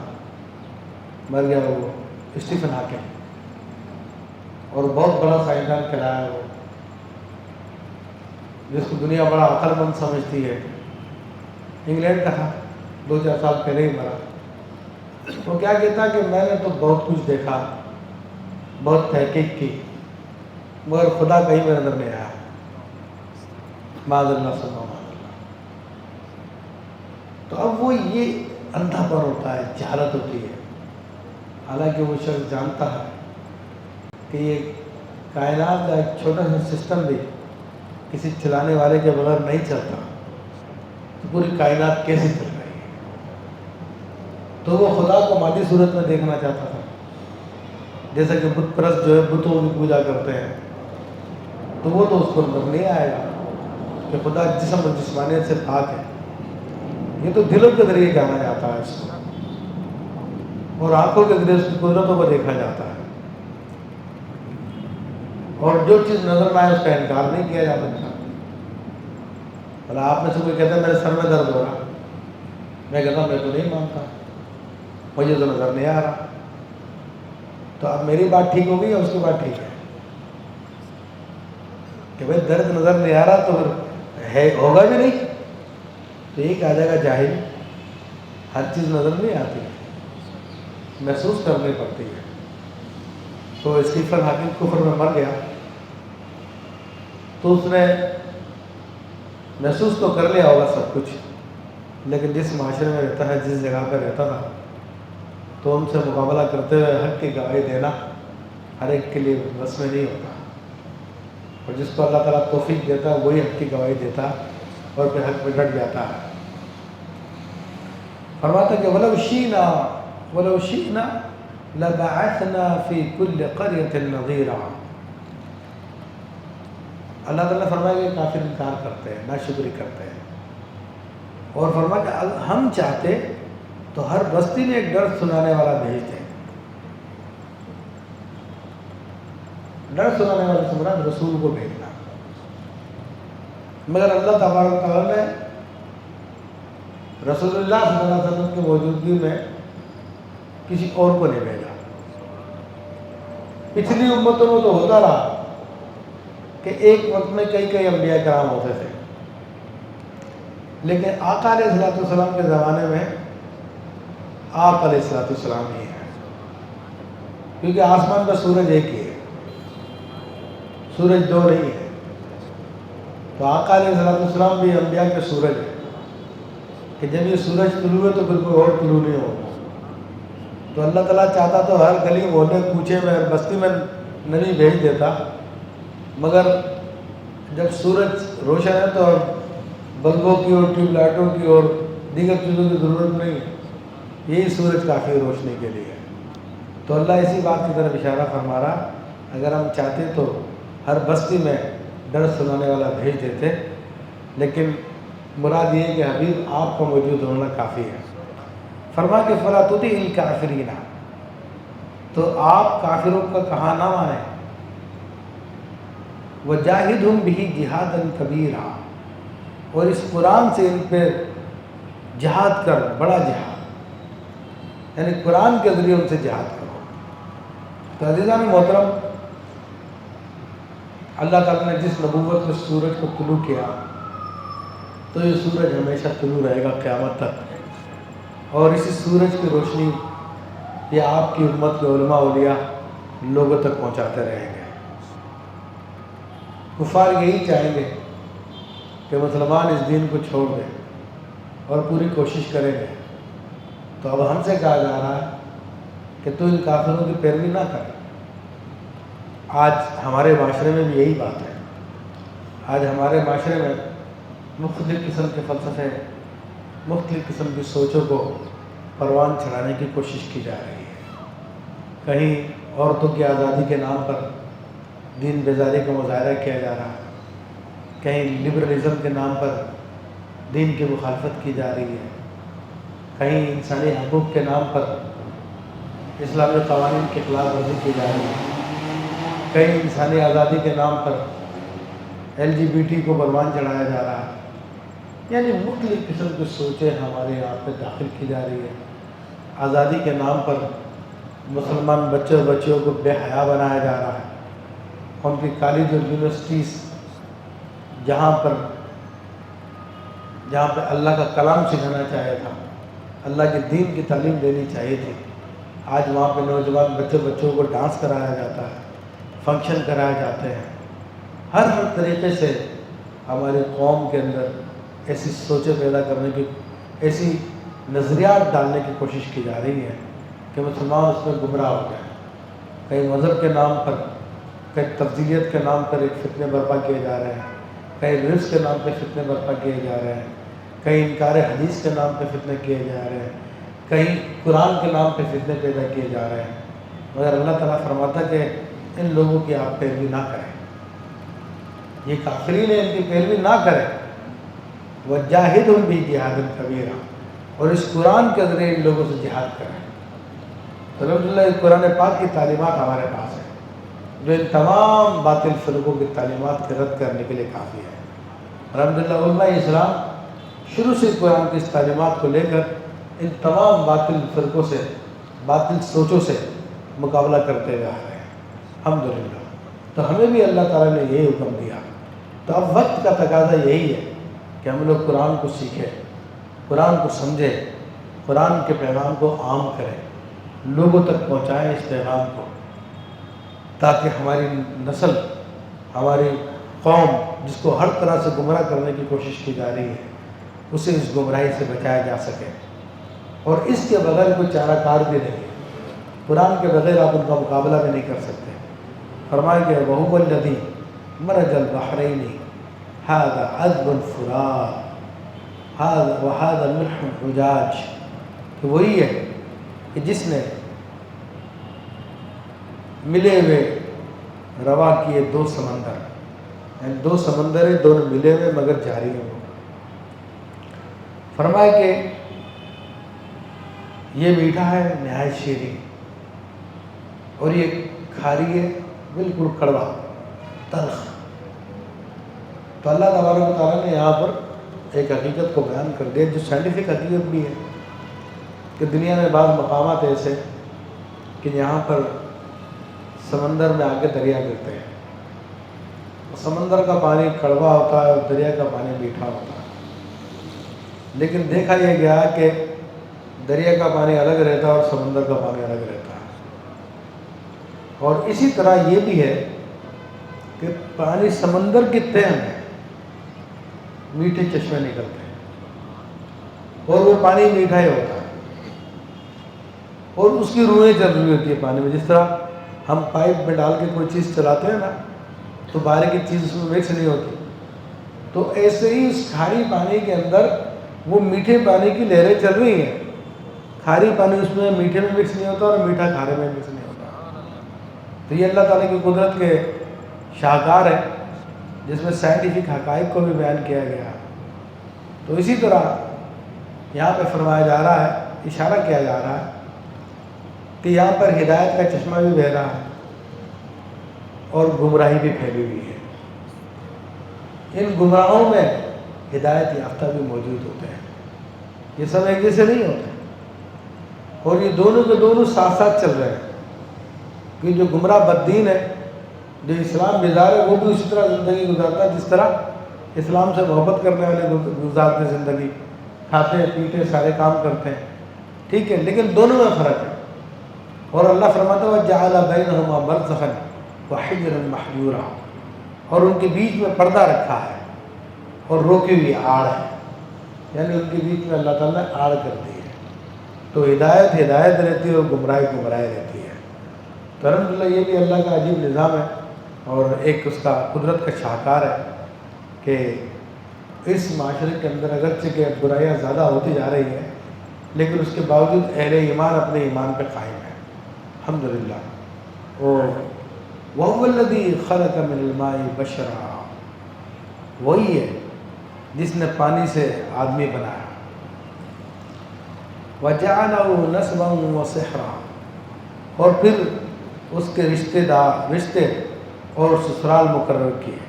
مر گیا وہ، اسٹیفن ہاکنگ، اور بہت بڑا سائنسدان کہلایا وہ، جس کو دنیا بڑا عقل مند سمجھتی ہے، انگلینڈ کا تھا، 2-4 سال پہلے ہی مرا۔ وہ کیا کہتا کہ میں نے تو بہت کچھ دیکھا، بہت تحقیق کی، مگر خدا کہیں میرے نظر نہیں آیا، معاذ اللہ ثم معاذ اللہ۔ تو اب وہ یہ اندھا پن ہوتا ہے، جہالت ہوتی ہے، حالانکہ وہ شخص جانتا ہے کہ یہ کائنات کا ایک چھوٹا سا سسٹم بھی کسی چلانے والے کے بغیر نہیں چلتا، تو پوری کائنات کیسے چل رہی ہے؟ تو وہ خدا کو مادی صورت میں دیکھنا چاہتا تھا، جیسا کہ بت پرست جو ہے بتوں کی پوجا کرتے ہیں، تو وہ تو اس کو نظر نہیں آئے گا کہ خدا جسم و جسمانیت سے پاک ہے۔ یہ تو دلوں کے ذریعے جانا جاتا ہے اس کو، اور آنکھوں کے ذریعے اس کی قدرتوں کو دیکھا جاتا ہے، اور جو چیز نظر نہ آئے اس کا انکار نہیں کیا جا سکتا۔ آپ میں سے کوئی کہتا ہے میرے سر میں درد ہو رہا، میں کہتا ہوں میں تو نہیں مانتا، مجھے تو نظر نہیں آ رہا، تو اب میری بات ٹھیک ہوگی یا اس کی بات ٹھیک ہے؟ کہ بھائی درد نظر نہیں آ رہا تو پھر ہے ہوگا بھی نہیں، تو یہ کہا جائے گا جاہل، ہر چیز نظر نہیں آتی، محسوس کرنی پڑتی ہے۔ تو اسٹیفن ہاکنگ کفر میں مر گیا، تو اس نے محسوس تو کر لیا ہوگا سب کچھ، لیکن جس معاشرے میں رہتا ہے، جس جگہ پہ رہتا تھا، تو ان سے مقابلہ کرتے ہوئے حق کی گواہی دینا ہر ایک کے لیے بس میں نہیں ہوتا، اور جس کو اللہ تعالیٰ توفیق دیتا ہے وہی حق کی گواہی دیتا اور پھر حق میں ڈٹ جاتا ہے۔ فرماتا کہ وَلَوْ شِئْنَا لَبَعَثْنَا فِي كُلِّ قَرْيَةٍ نَظِيرًا۔ اللہ تعالیٰ نے فرمایا کہ کافر انکار کرتے ہیں، ناشکری کرتے ہیں، اور فرمایا کہ ہم چاہتے تو ہر بستی میں ایک ڈر سنانے والا بھیجتے ہیں۔ ڈر سنانے والے سے مراد رسول کو بھیجنا، مگر اللہ تبارک و تعالیٰ نے رسول اللہ صلی اللہ علیہ وسلم کی موجودگی میں کسی اور کو نہیں بھیجا۔ پچھلی امتوں میں تو ہوتا رہا کہ ایک وقت میں کئی انبیاء کرام ہوتے تھے، لیکن آقا علیہ السلام کے زمانے میں آپ علیہ السلام ہی ہیں، کیونکہ آسمان کا سورج ایک ہی ہے، سورج دو نہیں ہے، تو آقا علیہ السلام بھی انبیاء کے سورج ہے، کہ جب یہ سورج طلوع ہے تو پھر کوئی اور طلوع نہیں ہوگا۔ تو اللہ تعالیٰ چاہتا تو ہر گلی محلے کوچے میں ہر بستی میں نبی بھیج دیتا، مگر جب سورج روشن ہے تو بلبوں کی اور ٹیوب لائٹوں کی اور دیگر چیزوں کی ضرورت نہیں ہے، یہی سورج کافی ہے روشنی کے لیے۔ تو اللہ اسی بات کی طرف اشارہ فرما رہا، اگر ہم چاہتے تو ہر بستی میں ڈر سنانے والا بھیج دیتے، لیکن مراد یہ ہے کہ حبیب آپ کو موجود ہونا کافی ہے۔ فرما کہ فَلَا تُطِعِ الْكَافِرِينَ، تو آپ کافروں کا کہا نہ مانیں، وَجَاهِدْهُمْ بِهِ جِهَادًا كَبِيرًا، اور اس قرآن سے ان پہ جہاد کر، بڑا جہاد، یعنی قرآن کے ذریعے ان سے جہاد کرو۔ تو عزیزان محترم، اللہ تعالیٰ نے جس نبوت میں سورج کو طلوع کیا، تو یہ سورج ہمیشہ طلوع رہے گا قیامت تک، اور اسی سورج کی روشنی یہ آپ کی امت کے علماء اولیاء لوگوں تک پہنچاتے رہیں گے۔ کفار یہی چاہیں گے کہ مسلمان اس دین کو چھوڑ دیں اور پوری کوشش کریں گے، تو اب ہم سے کہا جا رہا ہے کہ تو ان کافروں کی پیروی نہ کر۔ آج ہمارے معاشرے میں بھی یہی بات ہے، آج ہمارے معاشرے میں مختلف قسم کے فلسفے، مختلف قسم کی سوچوں کو پروان چڑھانے کی کوشش کی جا رہی ہے۔ کہیں عورتوں کی آزادی کے نام پر دین بیزاری کا مظاہرہ کیا جا رہا ہے، کہیں لبرلزم کے نام پر دین کی مخالفت کی جا رہی ہے، کہیں انسانی حقوق کے نام پر اسلامی قوانین کی خلاف ورزی کی جا رہی ہے، کہیں انسانی آزادی کے نام پر LGBT کو پروان چڑھایا جا رہا ہے۔ یعنی مختلف قسم کی سوچیں ہمارے یہاں پہ داخل کی جا رہی ہے۔ آزادی کے نام پر مسلمان بچے اور بچیوں کو بے حیا بنایا جا رہا ہے۔ ان کی کالج اور یونیورسٹیز جہاں پر اللہ کا کلام سکھانا چاہیے تھا، اللہ کے دین کی تعلیم دینی چاہیے تھی، آج وہاں پہ نوجوان بچوں کو ڈانس کرایا جاتا ہے، فنکشن کرائے جاتے ہیں۔ ہر طریقے سے ہماری قوم کے اندر ایسی سوچیں پیدا کرنے کی، ایسی نظریات ڈالنے کی کوشش کی جا رہی ہے کہ مسلمان اس میں گمراہ ہو جائیں۔ کئی مذہب کے نام پر، کئی تفضیلیت کے نام پر ایک فتنے برپا کیے جا رہے ہیں، کئی رزق کے نام پہ فتنے برپا کیے جا رہے ہیں، کئی انکار حدیث کے نام پہ فتنے کیے جا رہے ہیں، کئی قرآن کے نام پہ فتنے پیدا کیے جا رہے ہیں۔ مگر اللہ تعالیٰ فرماتا ہے کہ ان لوگوں کی آپ پیروی نہ کریں، یہ کافرین ہیں، ان کی پیروی نہ کریں۔ وَجَاهِدْهُمْ بِجِهَادٍ كَبِيرٍ، اور اس قرآن کے ذریعے ان لوگوں سے جہاد کریں۔ تو الحمدللہ اس قرآن پاک کی تعلیمات ہمارے پاس ہیں جو ان تمام باطل فرقوں کی تعلیمات کے رد کرنے کے لیے کافی ہے۔ الحمدللہ علماء اسلام شروع سے قرآن کی اس تعلیمات کو لے کر ان تمام باطل فرقوں سے، باطل سوچوں سے مقابلہ کرتے ہوئے آ رہے ہیں الحمدللہ۔ تو ہمیں بھی اللہ تعالیٰ نے یہی حکم دیا، تو اب وقت کا تقاضا یہی ہے کہ ہم لوگ قرآن کو سیکھیں، قرآن کو سمجھیں، قرآن کے پیغام کو عام کریں، لوگوں تک پہنچائیں اس پیغام کو، تاکہ ہماری نسل، ہماری قوم جس کو ہر طرح سے گمراہ کرنے کی کوشش کی جا رہی ہے، اسے اس گمراہی سے بچایا جا سکے۔ اور اس کے بغیر کوئی چارہ کار بھی نہیں ہے، قرآن کے بغیر آپ ان کا مقابلہ بھی نہیں کر سکتے۔ فرمایا کہ وَهُوَ الَّذِي مَرَجَ الْبَحْرَيْنِ هَذَا عَذْبٌ فُرَاتٌ وَهَذَا مِلْحٌ أُجَاجٌ، کہ وہی ہے کہ جس نے ملے ہوئے روا کیے دو سمندر، یعنی دو سمندر ہیں، دونوں ملے ہوئے مگر جاری ہیں۔ فرمایا کہ یہ میٹھا ہے نہایت شیریں، اور یہ کھاری ہے بالکل کڑوا تلخ۔ تو اللہ تبارک و تعالیٰ نے یہاں پر ایک حقیقت کو بیان کر دیا جو سائنٹیفک حقیقت بھی ہے، کہ دنیا میں بعض مقامات ایسے کہ یہاں پر سمندر میں آ کے دریا گرتے ہیں، سمندر کا پانی کڑوا ہوتا ہے اور دریا کا پانی میٹھا ہوتا ہے، لیکن دیکھا یہ گیا کہ دریا کا پانی الگ رہتا ہے اور سمندر کا پانی الگ رہتا ہے۔ اور اسی طرح یہ بھی ہے کہ پانی سمندر کی تہ میں میٹھے چشمے نکلتے ہیں اور وہ پانی میٹھا ہی ہوتا ہے، اور اس کی روحیں چل رہی ہوتی ہے پانی میں۔ جس طرح ہم پائپ میں ڈال کے کوئی چیز چلاتے ہیں نا، تو باہر کی چیز اس میں مکس نہیں ہوتی، تو ایسے ہی اس کھاری پانی کے اندر وہ میٹھے پانی کی لہریں چل رہی ہیں، کھاری پانی اس میں میٹھے میں مکس نہیں ہوتا اور میٹھا کھارے میں مکس نہیں ہوتا۔ تو یہ اللہ تعالیٰ کی قدرت کے شاہکار ہے، جس میں سائنٹیفک حقائق کو بھی بیان کیا گیا۔ تو اسی طرح یہاں پہ فرمایا جا رہا ہے، اشارہ کیا جا رہا ہے کہ یہاں پر ہدایت کا چشمہ بھی بہہ رہا ہے اور گمراہی بھی پھیلی ہوئی ہے۔ ان گمراہوں میں ہدایت یافتہ بھی موجود ہوتے ہیں، یہ سب ایک جیسے نہیں ہوتے، اور یہ دونوں کے دونوں ساتھ ساتھ چل رہے ہیں، کہ جو گمراہ بددین ہے، جو اسلام بیزار ہے، وہ بھی اسی طرح زندگی گزارتا ہے جس طرح اسلام سے محبت کرنے والے گزارتے زندگی، کھاتے پیتے سارے کام کرتے ہیں، ٹھیک ہے، لیکن دونوں میں فرق ہے۔ اور اللہ فرماتا ہے وَجَعَلَ بَيْنَهُمَا بَرْزَخًا وَحِجْرًا مَحْجُورًا، اور ان کے بیچ میں پردہ رکھا ہے اور روکی ہوئی آڑ ہے، یعنی ان کے بیچ میں اللہ تعالیٰ نے آڑ کر دی ہے۔ تو ہدایت ہدایت رہتی ہے اور گمراہی گمراہی رہتی ہے۔ تو الحمدللہ یہ بھی اللہ کا عجیب نظام ہے اور ایک اس کا قدرت کا شاہکار ہے کہ اس معاشرے کے اندر اگرچہ کہ برائیاں زیادہ ہوتی جا رہی ہیں، لیکن اس کے باوجود اہل ایمان اپنے ایمان پہ قائم ہے الحمدللہ۔ وَهُوَ الَّذِي خَلَقَ مِنَ الْمَاءِ بَشَرًا، وہی ہے جس نے پانی سے آدمی بنایا۔ وَجَعَلَهُ نَسْبًا وَسِحْرًا، اور پھر اس کے رشتے اور سسرال مقرر کیے،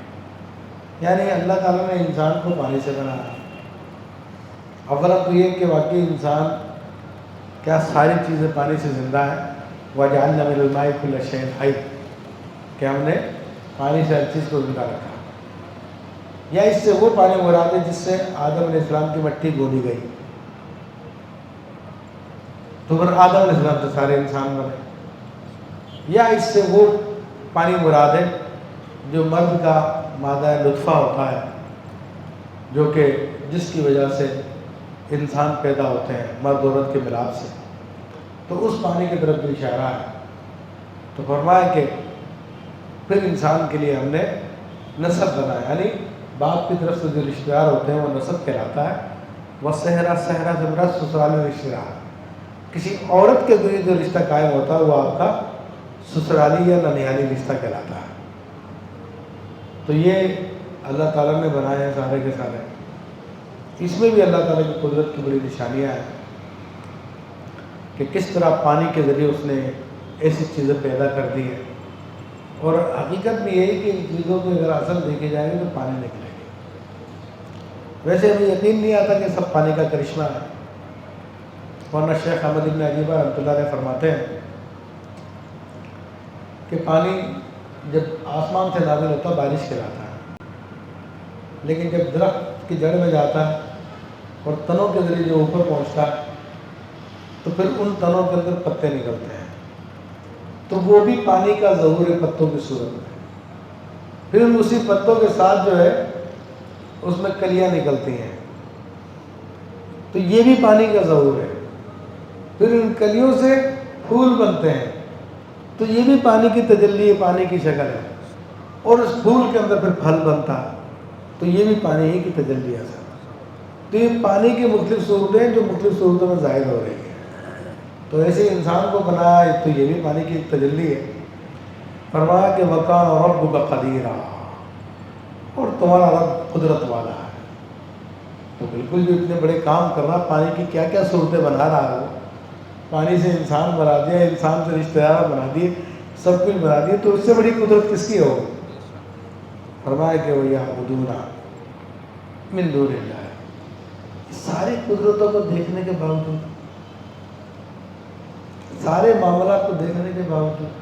یعنی اللہ تعالیٰ نے انسان کو پانی سے بنایا، اولا تو یہ کہ واقعی انسان کیا ساری چیزیں پانی سے زندہ ہیں. وَجَعَلْنَا مِنَ الْمَاءِ كُلَّ شَيْءٍ حَيٍّ کہ ہم نے پانی سے ہر چیز کو زندہ رکھا. یا اس سے وہ پانی مراد ہے جس سے آدم علیہ السلام کی مٹی گولی گئی، تو پھر آدم علیہ السلام سے سارے انسان بنے. یا اس سے وہ پانی مراد ہے جو مرد کا مادہ لطفہ ہوتا ہے، جو کہ جس کی وجہ سے انسان پیدا ہوتے ہیں مرد عورت کے ملاپ سے، تو اس پانی کی طرف بھی اشارہ ہے. تو فرمایا کہ پھر انسان کے لیے ہم نے نسب بنایا، یعنی باپ کی طرف سے جو رشتہ دار ہوتے ہیں وہ نسب کہلاتا ہے. وہ صحرا سے مراد سسرالی رشتہ دار، کسی عورت کے ذریعے جو رشتہ قائم ہوتا ہے وہ آپ کا سسرالی یا ننیالی رشتہ کہلاتا ہے. تو یہ اللہ تعالیٰ نے بنائے ہیں سارے کے سارے. اس میں بھی اللہ تعالیٰ کی قدرت کی بڑی نشانیاں ہیں کہ کس طرح پانی کے ذریعے اس نے ایسی چیزیں پیدا کر دی ہیں. اور حقیقت میں یہ ہے کہ ان چیزوں کو اگر اصل دیکھے جائے گا تو پانی نکلے گا. ویسے ہمیں یقین نہیں آتا کہ سب پانی کا کرشمہ ہے، ورنہ شیخ احمد ابن عجیبہ رحمۃ اللہ علیہ فرماتے ہیں کہ پانی جب آسمان سے نازل ہوتا ہے بارش کہلاتا ہے، لیکن جب درخت کی جڑ میں جاتا ہے اور تنوں کے ذریعے جو اوپر پہنچتا ہے تو پھر ان تنوں کے اندر پتے نکلتے ہیں، تو وہ بھی پانی کا ظہور ہے پتوں کی صورت میں. پھر اسی پتوں کے ساتھ جو ہے اس میں کلیاں نکلتی ہیں، تو یہ بھی پانی کا ظہور ہے. پھر ان کلیوں سے پھول بنتے ہیں، تو یہ بھی پانی کی تجلی ہے، پانی کی شکل ہے. اور اس پھول کے اندر پھر پھل بنتا ہے، تو یہ بھی پانی ہی کی تجلی ہے. تو یہ پانی کی مختلف صورتیں جو مختلف صورتوں میں ظاہر ہو رہی ہیں. تو ایسے انسان کو بنایا تو یہ بھی پانی کی تجلی ہے. فرمایا کہ وَكَانَ رَبُّكَ قَدِيرًا، اور تمہارا رب قدرت والا ہے. تو بالکل جو اتنے بڑے کام کر رہا، پانی کی کیا کیا صورتیں بنا رہا ہے. وہ پانی سے انسان بنا دیا، انسان سے رشتہ دار بنا دیے، سب کچھ بنا دیے، تو اس سے بڑی قدرت کس کی ہوگی. فرمایا کہ وَيَعْبُدُونَ مِن دُونِ اللَّهِ. ساری قدرتوں کو دیکھنے کے باوجود، سارے معاملات کو دیکھنے کے باوجود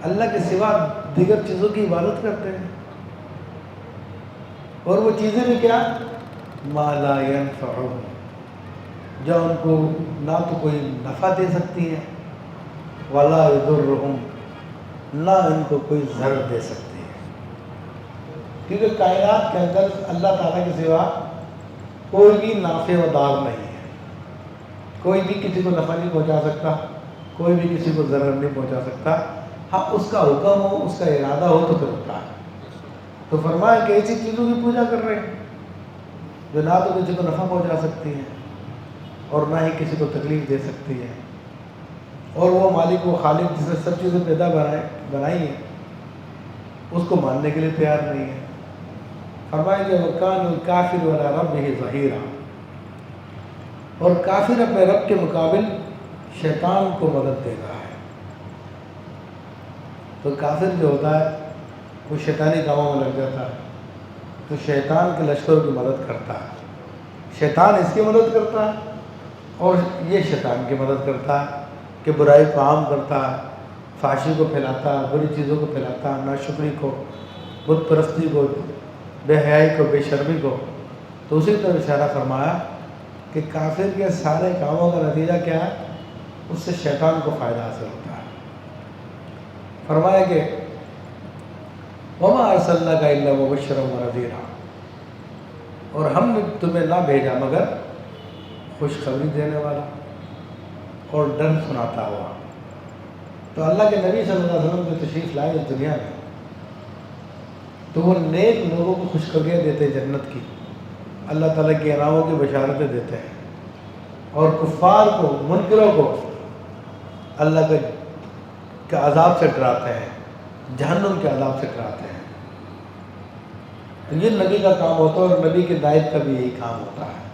اللہ کے سوا دیگر چیزوں کی عبادت کرتے ہیں. اور وہ چیزیں بھی کیا، ما لا ينفعهم، جو ان کو نہ تو کوئی نفع دے سکتی ہے، ولا يضرهم، نہ ان کو کوئی ضرر دے سکتی ہے. کیونکہ کائنات کے اندر اللہ تعالیٰ کے سوا کوئی بھی نافع و دار نہیں ہے. کوئی بھی کسی کو نفع نہیں پہنچا سکتا، کوئی بھی کسی کو ضرر نہیں پہنچا سکتا. ہاں اس کا حکم ہو، اس کا ارادہ ہو تو پھر ہوتا ہے. تو فرمایا کہ ایسی چیزوں کی پوجا کر رہے ہیں جو نہ تو کسی کو نفع پہنچا سکتی ہیں اور نہ ہی کسی کو تکلیف دے سکتی ہے. اور وہ مالک و خالق جس نے سب چیزیں پیدا بنائی ہیں اس کو ماننے کے لیے تیار نہیں ہے. فرمایا کہ وَكَانَ الْكَافِرُ عَلَىٰ رَبِّهِ ظَهِيرًا، اور کافر اپنے رب کے مقابل شیطان کو مدد دے رہا ہے. تو کافر جو ہوتا ہے وہ شیطانی کاموں میں لگ جاتا ہے، تو شیطان کے لشکروں کی مدد کرتا ہے. شیطان اس کی مدد کرتا ہے اور یہ شیطان کی مدد کرتا ہے کہ برائی کو عام کرتا ہے، فحشی کو پھیلاتا ہے، بری چیزوں کو پھیلاتا ہے، ناشکری کو، بت پرستی کو، بے حیائی کو، بے شرمی کو. تو اسی طرح اشارہ فرمایا کہ کافر کے سارے کاموں کا نتیجہ کیا ہے، اس سے شیطان کو فائدہ حاصل ہوتا ہے. فرمایا کہ وَمَا أَرْسَلْنَاكَ إِلَّا مُبَشِّرًا وَنَذِيرًا، اور ہم نے تمہیں نہ بھیجا مگر خوشخبری دینے والا اور ڈر سناتا ہوا. تو اللہ کے نبی صلی اللہ علیہ وسلم جو تشریف لائے اس دنیا میں، تو وہ نیک لوگوں کو خوشخبریاں دیتے جنت کی، اللہ تعالیٰ کی انعاموں کی بشارتیں دیتے ہیں، اور کفار کو، منکروں کو اللہ کے عذاب سے ڈراتے ہیں، جہنم کے عذاب سے ڈراتے ہیں. تو یہ نبی کا کام ہوتا ہے، اور نبی کے نائب کا بھی یہی کام ہوتا ہے.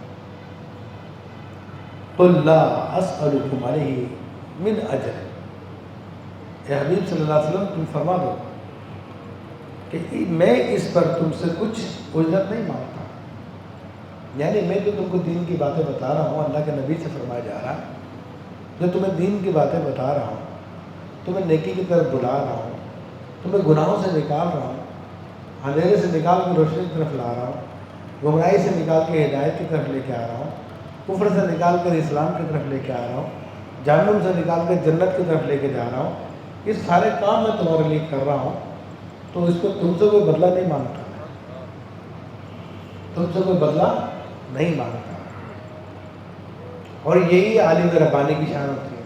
قُلْ لَا أَسْأَلُكُمْ عَلَيْهِ مِنْ أَجْرٍ، اے حبیب صلی اللہ علیہ وسلم تم فرما دو کہ میں اس پر تم سے کچھ اجرت نہیں مانگتا. یعنی میں جو تم کو دین کی باتیں بتا رہا ہوں، اللہ کے نبی سے فرمایا جا رہا ہے، جو تمہیں دین کی باتیں بتا رہا ہوں، تمہیں نیکی کی طرف بلا رہا ہوں، تمہیں گناہوں سے نکال رہا ہوں، اندھیرے سے نکال کے روشنی کی طرف لا رہا ہوں، گمراہی سے نکال کے ہدایت کی طرف لے کے آ رہا ہوں، کفر سے نکال کر اسلام کی طرف لے کے آ رہا ہوں، جہنم سے نکال کے جنت کی طرف لے کے جا رہا ہوں، اس سارے کام میں تمہارے لیے کر رہا ہوں، تو اس کو تم سے کوئی بدلہ نہیں مانگتا، تم سے کوئی بدلہ نہیں مانگتا۔ اور یہی عالم ربانی کی شان ہوتی ہے۔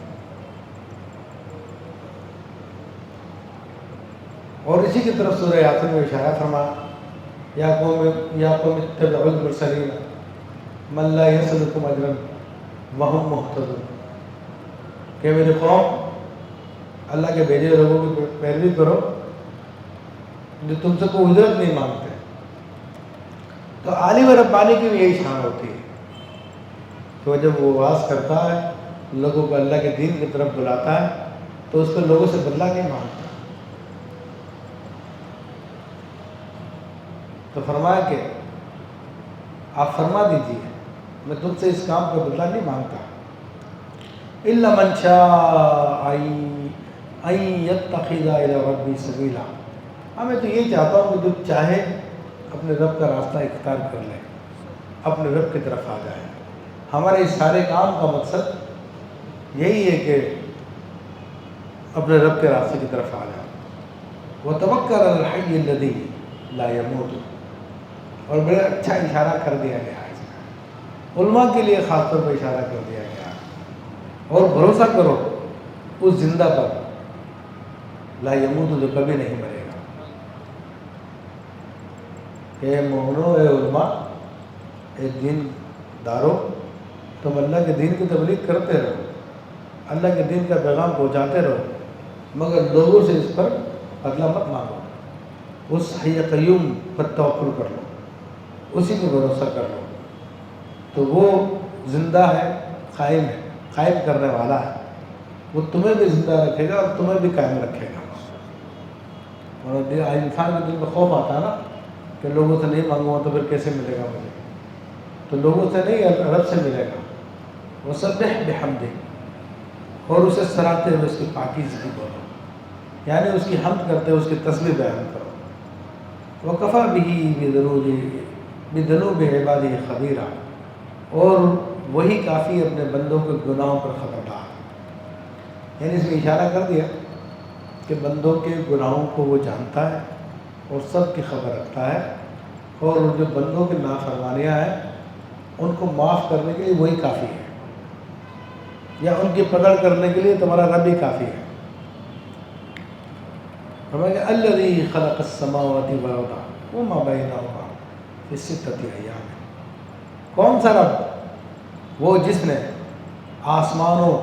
اور اسی کی طرف سورہ یاسین میں اشارہ فرما، یا قوم اتبعوا المرسلین من لا یسألکم اجرا وهم مہتدون، کہ میرے قوم اللہ کے بھیجے لوگوں کی پیروی کرو جو تم سے کوئی اجرت نہیں مانگتے۔ تو عالم ربانی کی بھی یہی شان ہوتی ہے کہ وہ جب وہ واعظ کرتا ہے، لوگوں کو اللہ کے دین کی طرف بلاتا ہے، تو اس کو لوگوں سے بدلہ نہیں مانگتا۔ تو فرمایا کہ آپ فرما دیجیے میں تم سے اس کام کا بدلہ نہیں مانگتا، الا من شاء ان یتخذ الی ربہ سبیلا، میں تو یہ چاہتا ہوں کہ جو چاہے اپنے رب کا راستہ اختیار کر لے، اپنے رب کی طرف آ جائے۔ ہمارے اس سارے کام کا مقصد یہی ہے کہ اپنے رب کے راستے کی طرف آ جائے۔ وتوکل علی الحی الذی لا یموت، اور بڑا اچھا اشارہ کر دیا گیا ہے اس میں، علماء کے لیے خاص طور پر اشارہ کر دیا گیا ہے، اور بھروسہ کرو اس زندہ پر، لا یموت، جو کبھی نہیں مرے گا۔ کہ مومنو، اے علماء، اے دین دارو، تم اللہ کے دین کی تبلیغ کرتے رہو، اللہ کے دین کا پیغام پہنچاتے رہو، مگر لوگوں سے اس پر بدلہ مت مانگو، اس حی قیوم پر توکل کر لو، اسی پہ بھروسہ کر لو، تو وہ زندہ ہے، قائم کرنے والا ہے، وہ تمہیں بھی زندہ رکھے گا اور تمہیں بھی قائم رکھے گا۔ اور انسان کے دل میں خوف آتا ہے نا کہ لوگوں سے نہیں مانگوں تو پھر کیسے ملے گا مجھے، تو لوگوں سے نہیں، رب سے ملے گا۔ وسبح بحمدہ، اور اسے سراہتے ہوئے اس کی پاکیزگی بولو، یعنی اس کی حمد کرتے ہوئے اس کی تسبیح بیان کرو۔ وَكَفَى بِهِ بِذُنُوبِ عِبَادِهِ خَبِيرًا، اور وہی کافی اپنے بندوں کے گناہوں پر خبردار، یعنی اس میں اشارہ کر دیا کہ بندوں کے گناہوں کو وہ جانتا ہے اور سب کی خبر رکھتا ہے، اور جو بندوں کی نافرمانیاں ہیں ان کو معاف کرنے کے لیے وہی کافی ہے، یا ان کی پکڑ کرنے کے لیے تمہارا رب ہی کافی ہے۔ فرمایا کہ الذی خلق السماوات والارض وما بینہما فی ستۃ ایام، کون سا رب؟ وہ جس نے آسمانوں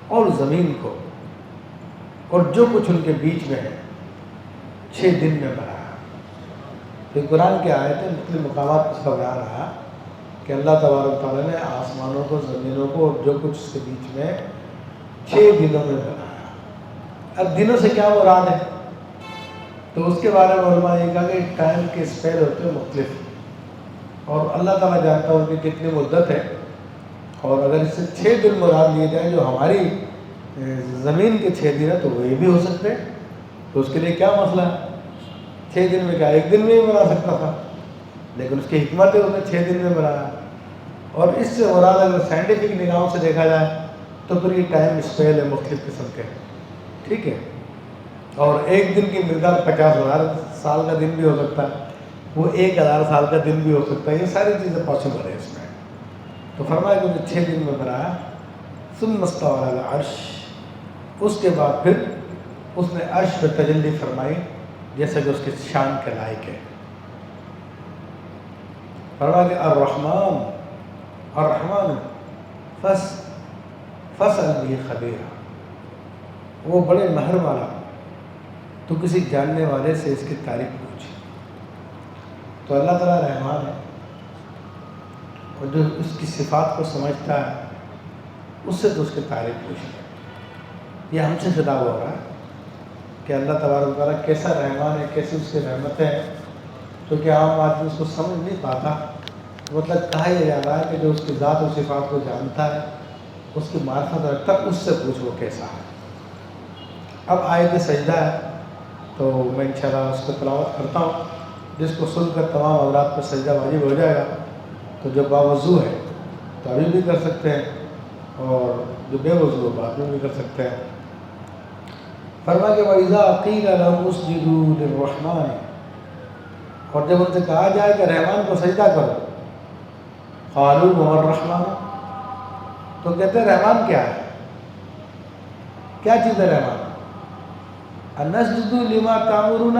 اور زمین کو اور جو کچھ ان کے بیچ میں ہے 6 دن میں بنایا۔ تو قرآن کی آیتیں مختلف مقامات اس کا بیان آیا کہ اللہ تبارک تعالیٰ نے آسمانوں کو، زمینوں کو اور جو کچھ اس کے بیچ میں 6 دنوں میں بنایا۔ اب دنوں سے کیا مراد ہے؟ تو اس کے بارے میں علماء یہ کہا کہ ٹائم کے اسپیل ہوتے ہیں مختلف، اور اللہ تعالیٰ جانتا ہے ان کی کتنی مدت ہے، اور اگر اس سے 6 دن مراد لیے جائیں جو ہماری زمین کے 6 دن ہے تو وہ یہ بھی ہو سکتے ہیں، تو اس کے لیے کیا مسئلہ ہے؟ 6 دن میں کیا ایک دن میں ہی بنا سکتا تھا، لیکن اس کی حکمت ہے اس نے 6 دن میں بنایا۔ اور اس سے مراد اگر سائنٹیفک نگاہوں سے دیکھا جائے تو پھر یہ ٹائم اسپیل ہے مختلف قسم کے، ٹھیک ہے، اور ایک دن کی مقدار 50,000 سال کا دن بھی ہو سکتا ہے، وہ 1,000 سال کا دن بھی ہو سکتا ہے، یہ ساری چیزیں پاسبل ہے اس میں۔ تو فرمایا کہ انہیں 6 دن میں بنایا، ثم استوى علی العرش، اس کے بعد پھر اس نے عرش پہ تجلی فرمائی جیسے کہ اس کی شان کے لائق ہے۔ فرمایا کہ الرحمن فاسأل به خبیرا، وہ بڑے مہر والا، تو کسی جاننے والے سے اس کی تعریف پوچھ۔ تو اللہ تعالیٰ رحمان ہے، اور جو اس کی صفات کو سمجھتا ہے اس سے تو اس کی تعریف پوچھ۔ یہ ہم سے خطاب ہو رہا ہے کہ اللہ تبارک تعالیٰ کیسا رحمان ہے، کیسی اس کی رحمتیں ہیں، تو کہ عام آدمی اس کو سمجھ نہیں پاتا، مطلب کہا یہ جا رہا ہے کہ جو اس کی ذات و صفات کو جانتا ہے، اس کی معرفت رکھتا ہے، اس سے پوچھو کیسا ہے۔ اب آیت سجدہ ہے تو میں انشاءاللہ اس کو تلاوت کرتا ہوں، جس کو سن کر تمام اورات پر سجدہ واجب ہو جائے گا۔ تو جو باوضو ہے تو ابھی بھی کر سکتے ہیں، اور جو بے وضو ہے بعد میں بھی کر سکتے ہیں۔ فرمایا کہ وَإِذَا قِيلَ لَهُمُ اسْجُدُوا لِلرَّحْمَنِ، اور جب ان سے کہا جائے کہ رحمان کو سجدہ کرو، قَالُوا وَمَا الرَّحْمَنُ، تو کہتے ہیں رحمان کیا ہے؟ کیا چیز ہے رحمان؟ أَنَسْجُدُ لِمَا تَأْمُرُونَ،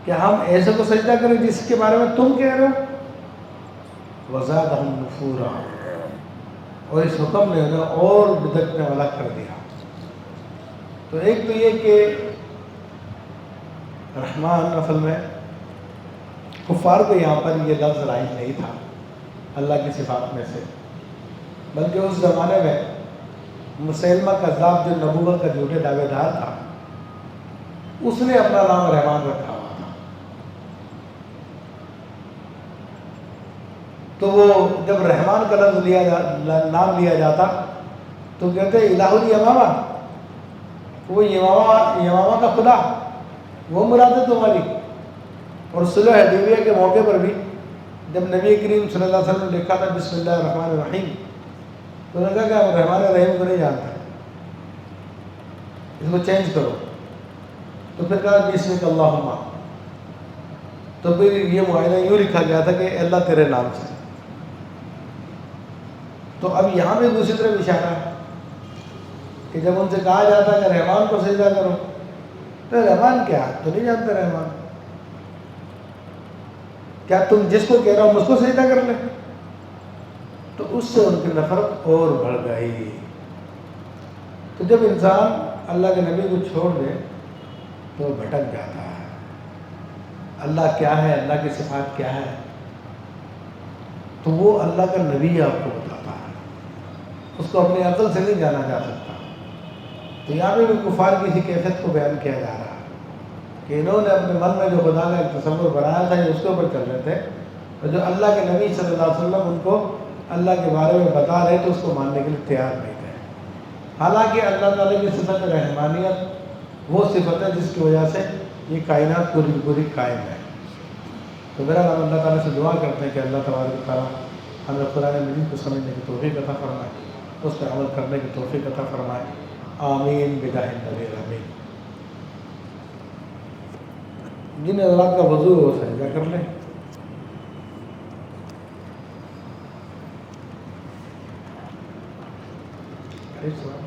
کہ ہم ایسے کو سجدہ کریں جس کے بارے میں تم کہہ رہے ہو؟ وَزَادَهُمْ نُفُورًا، اور اس حکم نے انہیں اور بدکنے والا کر دیا۔ تو ایک تو یہ کہ رحمان اصل میں کفار کو یہاں پر یہ لفظ رائج نہیں تھا اللہ کی صفات میں سے، بلکہ اس زمانے میں مسیلمہ کذاب جو نبوت کا جھوٹے دعوے دار تھا، اس نے اپنا نام رحمان رکھا ہوا تھا۔ تو وہ جب رحمان کا لفظ نام لیا جاتا تو کہتے الہ الیمامہ، وہ یمامہ کا خدا، وہ مراد ہے تمہاری۔ اور صلح حدیبیہ کے موقع پر بھی جب نبی کریم صلی اللہ علیہ وسلم نے لکھا تھا بسم اللہ الرحمن الرحیم، تو انہوں نے کہا کہ ہم رحمان الرحیم کو نہیں جانتے، اس کو چینج کرو۔ تو پھر کہا بسمک اللہم، تو پھر یہ معاہدہ یوں لکھا گیا تھا کہ اللہ تیرے نام سے۔ تو اب یہاں بھی دوسری طرف اشارہ ہے کہ جب ان سے کہا جاتا ہے کہ رحمان کو سجدہ کرو، تو رحمان کیا ہے؟ تو نہیں جانتے رحمان، کیا تم جس کو کہہ رہا ہو اس کو سجدہ کر لیں؟ تو اس سے ان کی نفرت اور بڑھ گئی۔ تو جب انسان اللہ کے نبی کو چھوڑ دے تو بھٹک جاتا ہے۔ اللہ کیا ہے، اللہ کی صفات کیا ہے، تو وہ اللہ کا نبی آپ کو بتاتا ہے، اس کو اپنی عقل سے نہیں جانا جا سکتا۔ تو یہاں بھی کفار کی اسی کیفیت کو بیان کیا جا رہا ہے کہ انہوں نے اپنے من میں جو خدا کا ایک تصور بنایا تھا یہ اس کے اوپر چل رہے تھے، اور جو اللہ کے نبی صلی اللہ علیہ وسلم ان کو اللہ کے بارے میں بتا رہے تو اس کو ماننے کے لیے تیار نہیں تھے۔ حالانکہ اللہ تعالیٰ کی صفت رحمانیت وہ صفت ہے جس کی وجہ سے یہ کائنات پوری پوری قائم ہے۔ تو میرا نام اللہ تعالیٰ سے دعا کرتے ہیں کہ اللہ تبارک و تعالیٰ ہمیں قرآن مجید کو سمجھنے کی توفیق عطا فرمائے، اس پر عمل کرنے کی توفیق عطا فرمائے، آمین بجاہ النبی آمین۔ جن حضرات کا وضو ہے وہ سجدہ کر لیں۔ سوال